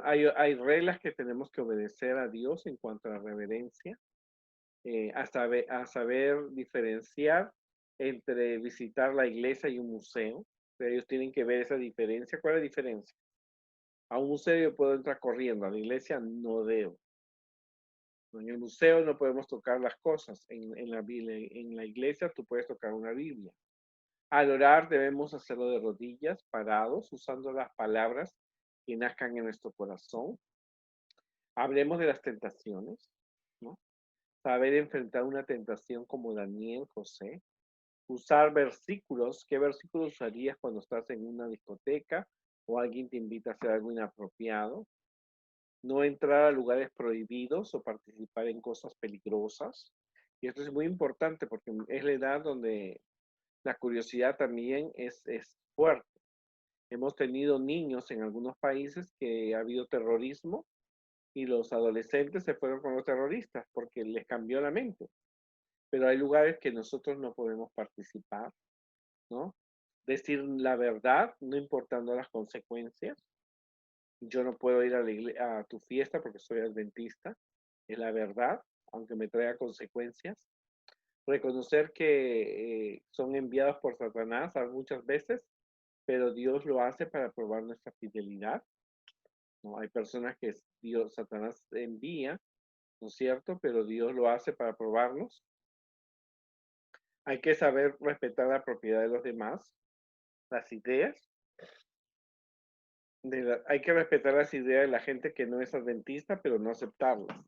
Hay reglas que tenemos que obedecer a Dios en cuanto a la reverencia, a saber diferenciar entre visitar la iglesia y un museo. Pero ellos tienen que ver esa diferencia. ¿Cuál es la diferencia? A un museo yo puedo entrar corriendo, a la iglesia no debo. En el museo no podemos tocar las cosas. En la iglesia tú puedes tocar una Biblia. Al orar debemos hacerlo de rodillas, parados, usando las palabras que nazcan en nuestro corazón. Hablemos de las tentaciones, ¿no? Saber enfrentar una tentación como Daniel, José. Usar versículos. ¿Qué versículos usarías cuando estás en una discoteca o alguien te invita a hacer algo inapropiado? No entrar a lugares prohibidos o participar en cosas peligrosas. Y esto es muy importante porque es la edad donde la curiosidad también es fuerte. Hemos tenido niños en algunos países que ha habido terrorismo y los adolescentes se fueron con los terroristas porque les cambió la mente. Pero hay lugares que nosotros no podemos participar, ¿no? Decir la verdad, no importando las consecuencias. Yo no puedo ir a tu fiesta porque soy adventista, es la verdad, aunque me traiga consecuencias. Reconocer que son enviados por Satanás muchas veces, pero Dios lo hace para probar nuestra fidelidad, ¿no? Hay personas que Satanás envía, ¿no es cierto? Pero Dios lo hace para probarnos. Hay que saber respetar la propiedad de los demás, las ideas. Hay que respetar las ideas de la gente que no es adventista, pero no aceptarlas.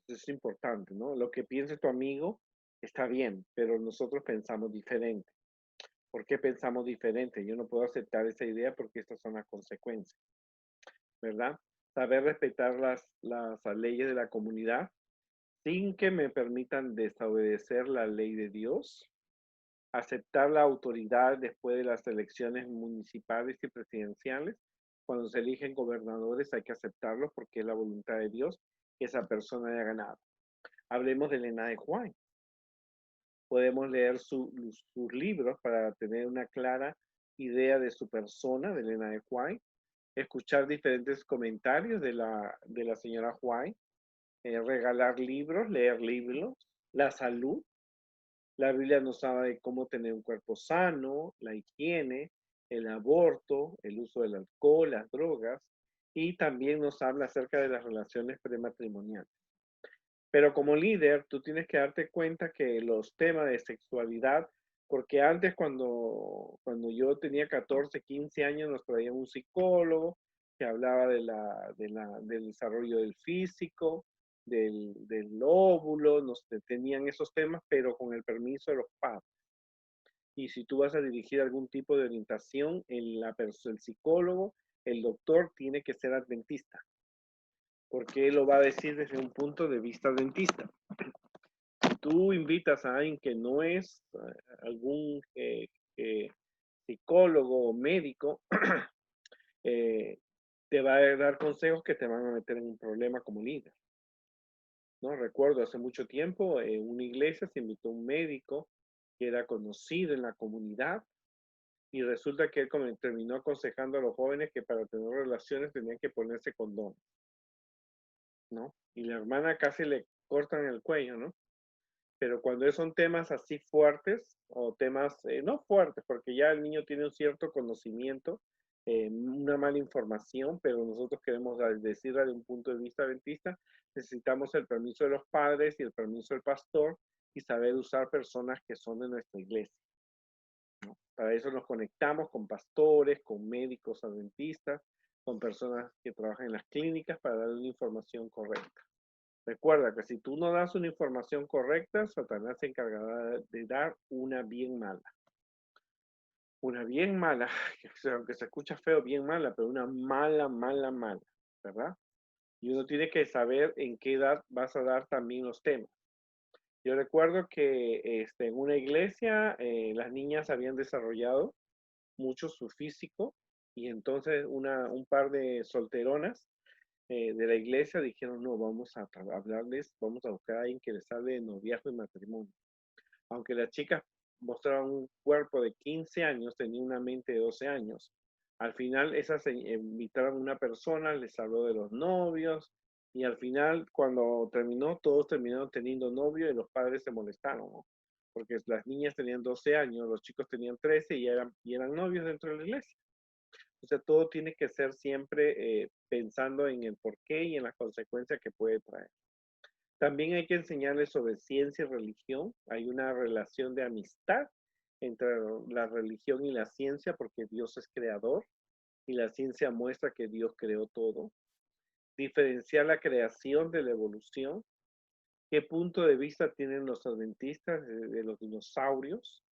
Eso es importante, ¿no? Lo que piense tu amigo está bien, pero nosotros pensamos diferente. ¿Por qué pensamos diferente? Yo no puedo aceptar esa idea porque estas son las consecuencias, ¿verdad? Saber respetar las leyes de la comunidad sin que me permitan desobedecer la ley de Dios. Aceptar la autoridad después de las elecciones municipales y presidenciales. Cuando se eligen gobernadores hay que aceptarlos porque es la voluntad de Dios que esa persona haya ganado. Hablemos de Elena de Juan. Podemos leer sus libros para tener una clara idea de su persona, de Elena de White, escuchar diferentes comentarios de la señora White, regalar libros, leer libros, la salud. La Biblia nos habla de cómo tener un cuerpo sano, la higiene, el aborto, el uso del alcohol, las drogas, y también nos habla acerca de las relaciones prematrimoniales. Pero como líder, tú tienes que darte cuenta que los temas de sexualidad, porque antes cuando yo tenía 14, 15 años, nos traía un psicólogo que hablaba del desarrollo del físico, del óvulo, nos tenían esos temas, pero con el permiso de los padres. Y si tú vas a dirigir algún tipo de orientación, el psicólogo, el doctor tiene que ser adventista, porque él lo va a decir desde un punto de vista adventista. Si tú invitas a alguien que no es algún psicólogo o médico, te va a dar consejos que te van a meter en un problema como líder. ¿No? Recuerdo hace mucho tiempo, en una iglesia se invitó un médico que era conocido en la comunidad y resulta que él terminó aconsejando a los jóvenes que para tener relaciones tenían que ponerse condón, ¿no? Y la hermana casi le cortan el cuello, ¿no? Pero cuando son temas así fuertes o temas no fuertes, porque ya el niño tiene un cierto conocimiento, una mala información, pero nosotros queremos decirla de un punto de vista adventista, necesitamos el permiso de los padres y el permiso del pastor y saber usar personas que son de nuestra iglesia, ¿no? Para eso nos conectamos con pastores, con médicos adventistas, con personas que trabajan en las clínicas para dar una información correcta. Recuerda que si tú no das una información correcta, Satanás se encargará de dar una bien mala. Una bien mala, aunque se escucha feo, bien mala, pero una mala, mala, mala, ¿verdad? Y uno tiene que saber en qué edad vas a dar también los temas. Yo recuerdo que en una iglesia las niñas habían desarrollado mucho su físico y entonces un par de solteronas de la iglesia dijeron, no, vamos a hablarles, vamos a buscar a alguien que les hable de noviazgo y matrimonio. Aunque las chicas mostraban un cuerpo de 15 años, tenían una mente de 12 años. Al final, esas invitaron a una persona, les habló de los novios, y al final, cuando terminó, todos terminaron teniendo novio y los padres se molestaron, ¿no? Porque las niñas tenían 12 años, los chicos tenían 13 y eran novios dentro de la iglesia. O sea, todo tiene que ser siempre pensando en el porqué y en las consecuencias que puede traer. También hay que enseñarles sobre ciencia y religión. Hay una relación de amistad entre la religión y la ciencia porque Dios es creador y la ciencia muestra que Dios creó todo. Diferenciar la creación de la evolución. ¿Qué punto de vista tienen los adventistas de los dinosaurios?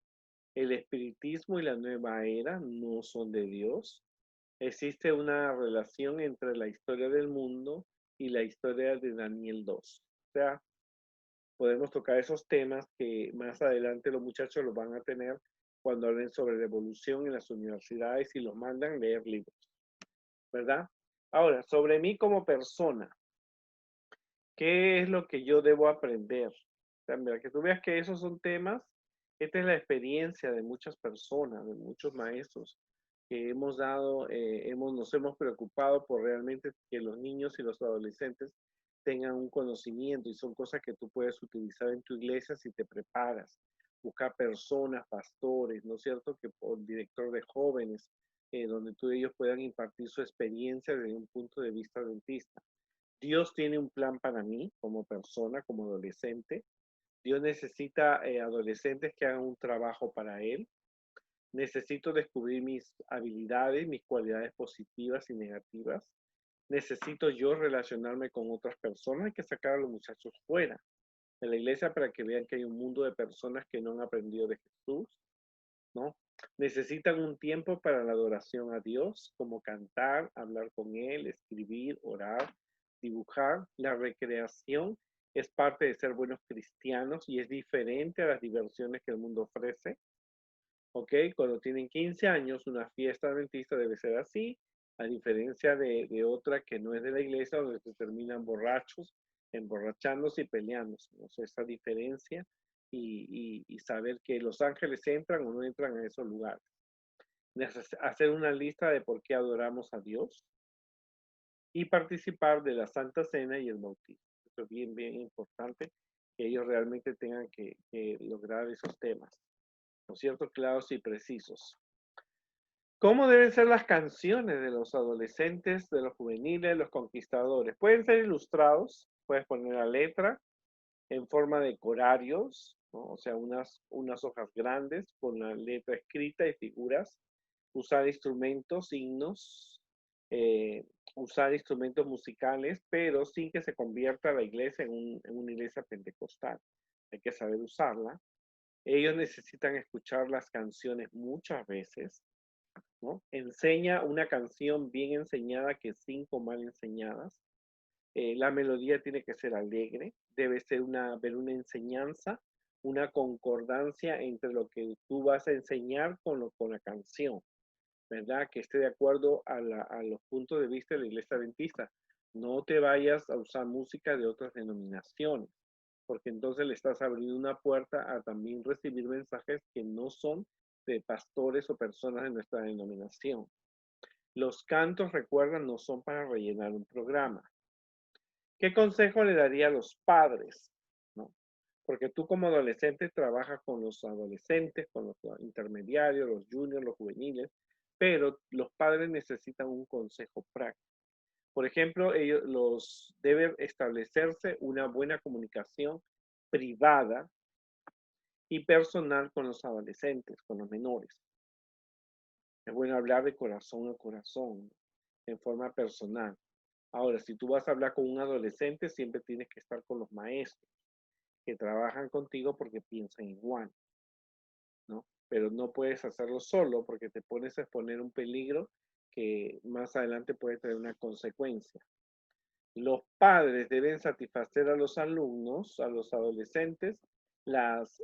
El espiritismo y la nueva era no son de Dios. Existe una relación entre la historia del mundo y la historia de Daniel 2. O sea, podemos tocar esos temas que más adelante los muchachos los van a tener cuando hablen sobre la evolución en las universidades y los mandan leer libros, ¿verdad? Ahora, sobre mí como persona, ¿qué es lo que yo debo aprender? O sea, mira, que tú veas que esos son temas, esta es la experiencia de muchas personas, de muchos maestros que hemos dado, nos hemos preocupado por realmente que los niños y los adolescentes tengan un conocimiento y son cosas que tú puedes utilizar en tu iglesia si te preparas. Buscar personas, pastores, ¿no es cierto? Que por director de jóvenes, donde ellos puedan impartir su experiencia desde un punto de vista dentista. Dios tiene un plan para mí como persona, como adolescente. Dios necesita adolescentes que hagan un trabajo para Él. Necesito descubrir mis habilidades, mis cualidades positivas y negativas. Necesito yo relacionarme con otras personas. Hay que sacar a los muchachos fuera de la iglesia para que vean que hay un mundo de personas que no han aprendido de Jesús, ¿no? Necesitan un tiempo para la adoración a Dios, como cantar, hablar con Él, escribir, orar, dibujar. La recreación es parte de ser buenos cristianos y es diferente a las diversiones que el mundo ofrece. ¿Ok? Cuando tienen 15 años, una fiesta adventista debe ser así, a diferencia de otra que no es de la iglesia, donde se terminan borrachos, emborrachándose y peleándose. ¿No? O sea, esa diferencia y saber que los ángeles entran o no entran a esos lugares. Hacer una lista de por qué adoramos a Dios y participar de la Santa Cena y el bautismo. Esto es bien, bien importante que ellos realmente tengan que lograr esos temas, ¿no es cierto? Claros y precisos. ¿Cómo deben ser las canciones de los adolescentes, de los juveniles, los conquistadores? Pueden ser ilustrados, puedes poner la letra en forma de corarios, ¿no? O sea, unas hojas grandes con la letra escrita y figuras, usar instrumentos, signos, eh, usar instrumentos musicales, pero sin que se convierta la iglesia en una iglesia pentecostal. Hay que saber usarla. Ellos necesitan escuchar las canciones muchas veces, ¿no? Enseña una canción bien enseñada que cinco mal enseñadas. La melodía tiene que ser alegre, debe ser ver una enseñanza, una concordancia entre lo que tú vas a enseñar con la canción, ¿verdad? Que esté de acuerdo a los puntos de vista de la iglesia adventista. No te vayas a usar música de otras denominaciones, porque entonces le estás abriendo una puerta a también recibir mensajes que no son de pastores o personas de nuestra denominación. Los cantos, recuerda, no son para rellenar un programa. ¿Qué consejo le daría a los padres? ¿No? Porque tú como adolescente trabajas con los adolescentes, con los intermediarios, los juniors, los juveniles, pero los padres necesitan un consejo práctico. Por ejemplo, debe establecerse una buena comunicación privada y personal con los adolescentes, con los menores. Es bueno hablar de corazón a corazón, en forma personal. Ahora, si tú vas a hablar con un adolescente, siempre tienes que estar con los maestros que trabajan contigo porque piensan igual, ¿no? Pero no puedes hacerlo solo porque te pones a exponer un peligro que más adelante puede tener una consecuencia. Los padres deben satisfacer a los alumnos, a los adolescentes,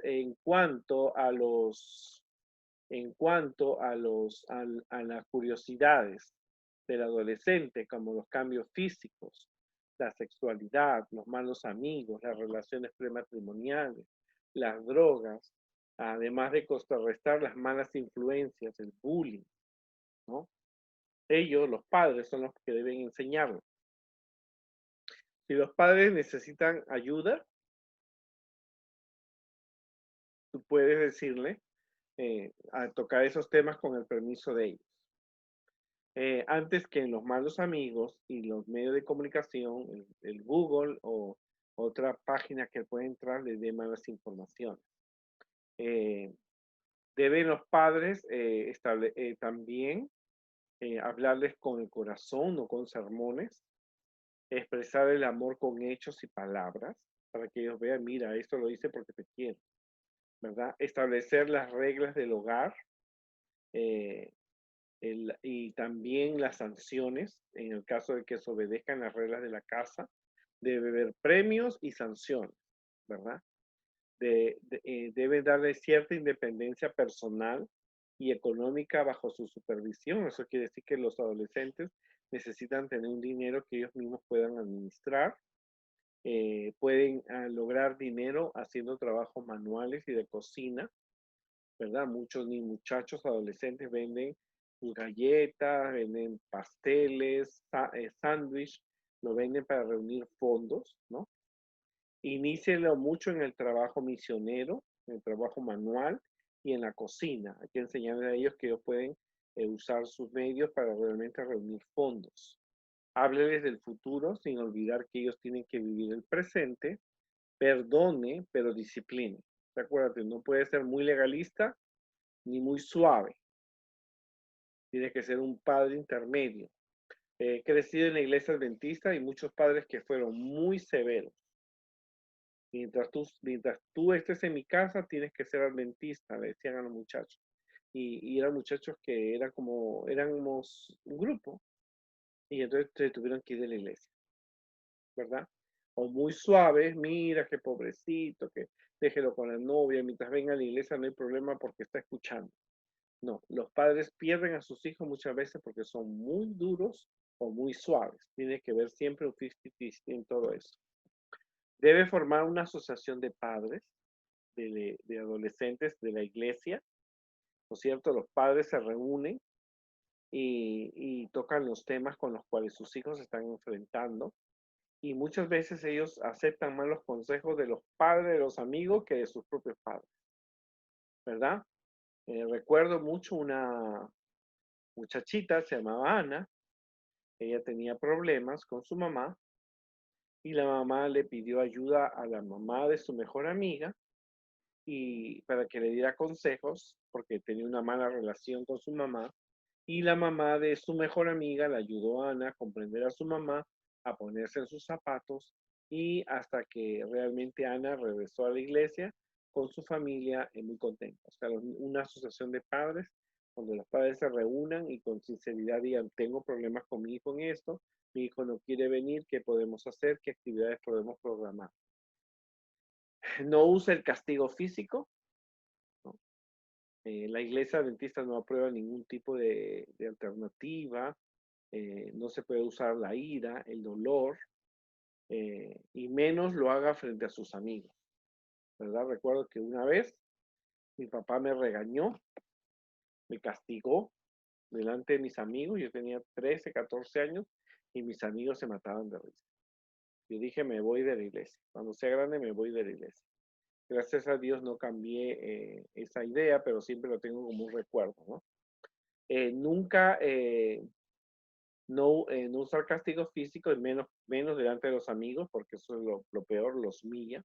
en cuanto a las curiosidades del adolescente, como los cambios físicos, la sexualidad, los malos amigos, las relaciones prematrimoniales, las drogas, además de contrarrestar las malas influencias, el bullying, ¿no? Ellos, los padres, son los que deben enseñarlo. Si los padres necesitan ayuda, tú puedes decirle a tocar esos temas con el permiso de ellos. Antes que en los malos amigos y los medios de comunicación, el Google o otra página que puede entrar le dé malas informaciones. Deben los padres también hablarles con el corazón, no con sermones, expresar el amor con hechos y palabras, para que ellos vean, mira, esto lo hice porque te quiero, ¿verdad? Establecer las reglas del hogar, eh, y también las sanciones, en el caso de que se obedezcan las reglas de la casa, debe haber premios y sanciones, ¿verdad? Debe darle cierta independencia personal y económica bajo su supervisión. Eso quiere decir que los adolescentes necesitan tener un dinero que ellos mismos puedan administrar. Pueden lograr dinero haciendo trabajos manuales y de cocina, ¿verdad? Muchos ni muchachos adolescentes venden sus galletas, venden pasteles, sándwich, lo venden para reunir fondos, ¿no? Inícielo mucho en el trabajo misionero, en el trabajo manual y en la cocina. Hay que enseñarles a ellos que ellos pueden usar sus medios para realmente reunir fondos. Hábleles del futuro sin olvidar que ellos tienen que vivir el presente. Perdone, pero discipline. Acuérdate, no puede ser muy legalista ni muy suave. Tiene que ser un padre intermedio. He crecido en la iglesia adventista y muchos padres que fueron muy severos. Mientras tú estés en mi casa, tienes que ser adventista, le decían a los muchachos. Y eran muchachos que éramos un grupo, y entonces se tuvieron que ir de la iglesia, ¿verdad? O muy suaves, mira qué pobrecito, que déjelo con la novia, mientras venga a la iglesia no hay problema porque está escuchando. No, los padres pierden a sus hijos muchas veces porque son muy duros o muy suaves. Tiene que ver siempre un 50-50 en todo eso. Debe formar una asociación de padres. de adolescentes de la iglesia, ¿no es cierto? Los padres se reúnen y tocan los temas con los cuales sus hijos se están enfrentando. Y muchas veces ellos aceptan más los consejos de los padres, de los amigos, que de sus propios padres, ¿verdad? Recuerdo mucho una muchachita, se llamaba Ana, ella tenía problemas con su mamá y la mamá le pidió ayuda a la mamá de su mejor amiga y para que le diera consejos porque tenía una mala relación con su mamá y la mamá de su mejor amiga le ayudó a Ana a comprender a su mamá, a ponerse en sus zapatos y hasta que realmente Ana regresó a la iglesia con su familia muy contenta. O sea, una asociación de padres, donde los padres se reúnan y con sinceridad digan, tengo problemas con mi hijo en esto, mi hijo no quiere venir, ¿qué podemos hacer? ¿Qué actividades podemos programar? No usa el castigo físico, ¿no? La iglesia adventista no aprueba ningún tipo de alternativa, no se puede usar la ira, el dolor, y menos lo haga frente a sus amigos, ¿verdad? Recuerdo que una vez mi papá me regañó, me castigó delante de mis amigos, yo tenía 13, 14 años y mis amigos se mataban de risa. Yo dije, me voy de la iglesia, cuando sea grande me voy de la iglesia. Gracias a Dios no cambié esa idea, pero siempre lo tengo como un recuerdo, ¿no? Nunca no usar castigo físico y menos delante de los amigos, porque eso es lo peor, los humilla.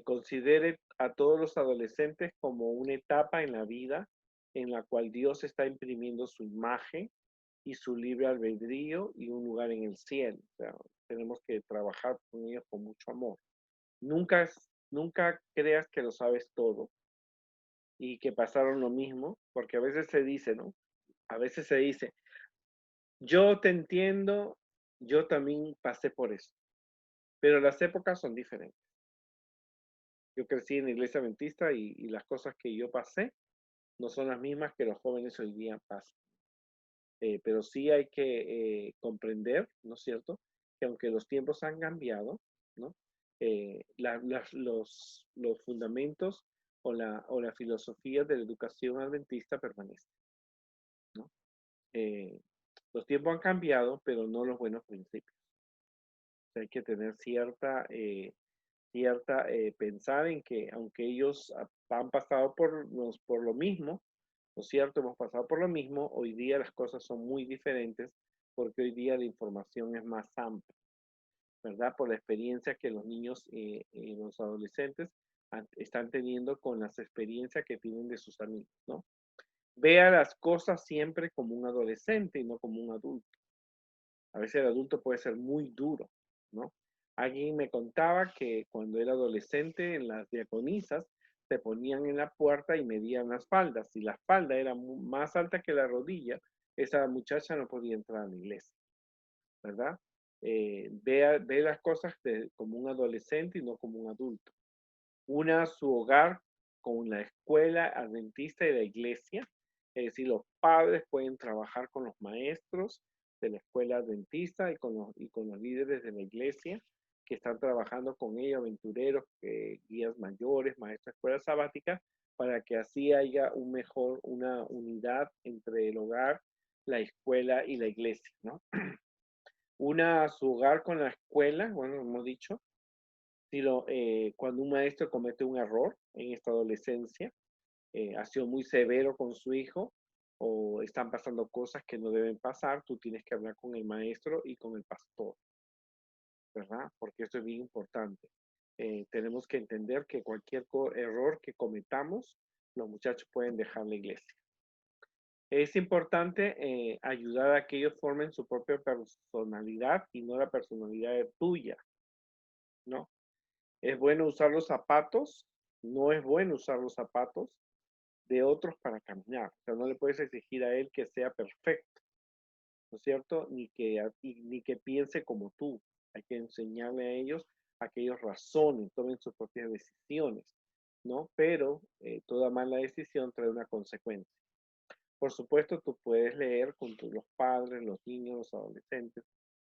Considere a todos los adolescentes como una etapa en la vida en la cual Dios está imprimiendo su imagen y su libre albedrío y un lugar en el cielo. O sea, tenemos que trabajar con ellos con mucho amor. Nunca, nunca creas que lo sabes todo y que pasaron lo mismo, porque a veces se dice, ¿no? A veces se dice, yo te entiendo, yo también pasé por eso, pero las épocas son diferentes. Yo crecí en la iglesia adventista y las cosas que yo pasé no son las mismas que los jóvenes hoy día pasan. Pero sí hay que comprender, ¿no es cierto?, que aunque los tiempos han cambiado, ¿no? Los fundamentos o la filosofía de la educación adventista permanecen, ¿no? Eh, los tiempos han cambiado, pero no los buenos principios. O sea, hay que tener pensar en que aunque ellos han pasado por lo mismo, ¿no es cierto? Hemos pasado por lo mismo, hoy día las cosas son muy diferentes porque hoy día la información es más amplia, ¿verdad? Por la experiencia que los niños y los adolescentes están teniendo con las experiencias que tienen de sus amigos, ¿no? Vea las cosas siempre como un adolescente y no como un adulto. A veces el adulto puede ser muy duro, ¿no? Alguien me contaba que cuando era adolescente en las diaconisas se ponían en la puerta y medían las faldas. Si la falda era más alta que la rodilla, esa muchacha no podía entrar a la iglesia, ¿verdad? Ve las cosas como un adolescente y no como un adulto. Una su hogar con la escuela adventista y la iglesia, es decir, los padres pueden trabajar con los maestros de la escuela adventista y con los líderes de la iglesia que están trabajando con ellos, aventureros, guías mayores, maestros de escuela sabática, para que así haya una unidad entre el hogar, la escuela y la iglesia, ¿no? Una su hogar con la escuela, bueno, hemos dicho, cuando un maestro comete un error en esta adolescencia, ha sido muy severo con su hijo o están pasando cosas que no deben pasar, tú tienes que hablar con el maestro y con el pastor, ¿verdad? Porque esto es bien importante. Tenemos que entender que cualquier error que cometamos, los muchachos pueden dejar la iglesia. Es importante ayudar a que ellos formen su propia personalidad y no la personalidad tuya, ¿no? Es bueno usar los zapatos, no es bueno usar los zapatos de otros para caminar. O sea, no le puedes exigir a él que sea perfecto, ¿no es cierto? Ni que piense como tú. Hay que enseñarle a ellos a que ellos razonen, tomen sus propias decisiones, ¿no? Pero toda mala decisión trae una consecuencia. Por supuesto, tú puedes leer con los padres, los niños, los adolescentes,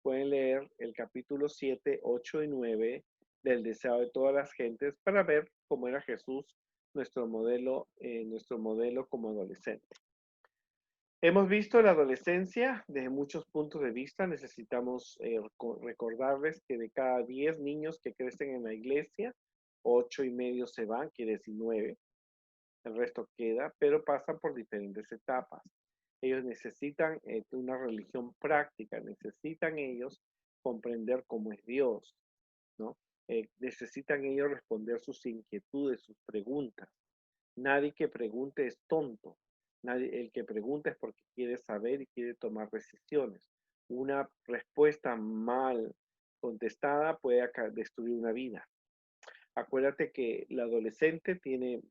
pueden leer el capítulo 7, 8 y 9 del deseo de todas las gentes para ver cómo era Jesús, nuestro modelo como adolescente. Hemos visto la adolescencia desde muchos puntos de vista. Necesitamos recordarles que de cada 10 niños que crecen en la iglesia, 8 y medio se van, quiere decir 9. El resto queda, pero pasan por diferentes etapas. Ellos necesitan una religión práctica, necesitan ellos comprender cómo es Dios, ¿no? Necesitan ellos responder sus inquietudes, sus preguntas. Nadie que pregunte es tonto. El que pregunta es porque quiere saber y quiere tomar decisiones. Una respuesta mal contestada puede destruir una vida. Acuérdate que el adolescente tiene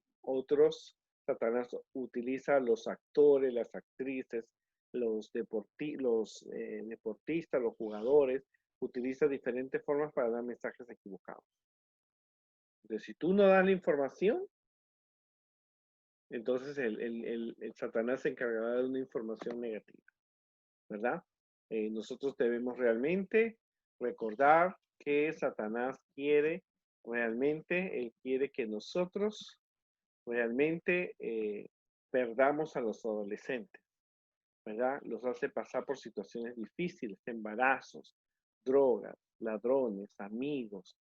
Satanás utiliza los actores, las actrices, los deportistas, los jugadores, utiliza diferentes formas para dar mensajes equivocados. Entonces, si tú no das la información, entonces el Satanás se encargará de una información negativa, ¿verdad? Nosotros debemos realmente recordar que Satanás quiere él quiere que nosotros realmente perdamos a los adolescentes, ¿verdad? Los hace pasar por situaciones difíciles, embarazos, drogas, ladrones, amigos,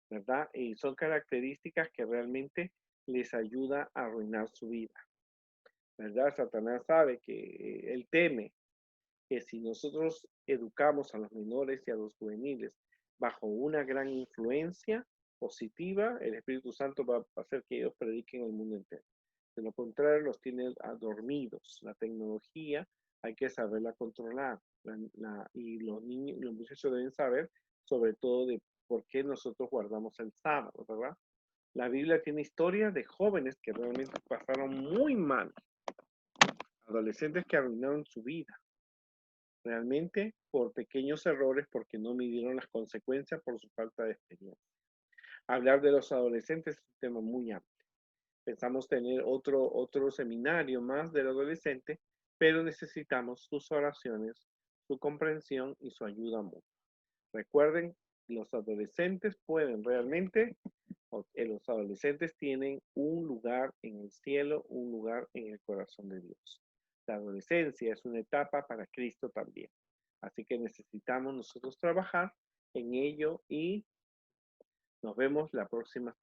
¿verdad? Y son características que realmente les ayuda a arruinar su vida, ¿verdad? Satanás sabe que él teme que si nosotros educamos a los menores y a los juveniles bajo una gran influencia positiva, el Espíritu Santo va a hacer que ellos prediquen el mundo entero. De lo contrario, los tiene dormidos. La tecnología hay que saberla controlar. Y los niños, los muchachos deben saber sobre todo de por qué nosotros guardamos el sábado, ¿verdad? La Biblia tiene historias de jóvenes que realmente pasaron muy mal, adolescentes que arruinaron su vida, realmente por pequeños errores porque no midieron las consecuencias por su falta de experiencia. Hablar de los adolescentes es un tema muy amplio. Pensamos tener otro seminario más del adolescente, pero necesitamos sus oraciones, su comprensión y su ayuda mutua. Recuerden, los adolescentes pueden realmente, los adolescentes tienen un lugar en el cielo, un lugar en el corazón de Dios. La adolescencia es una etapa para Cristo también. Así que necesitamos nosotros trabajar en ello y nos vemos la próxima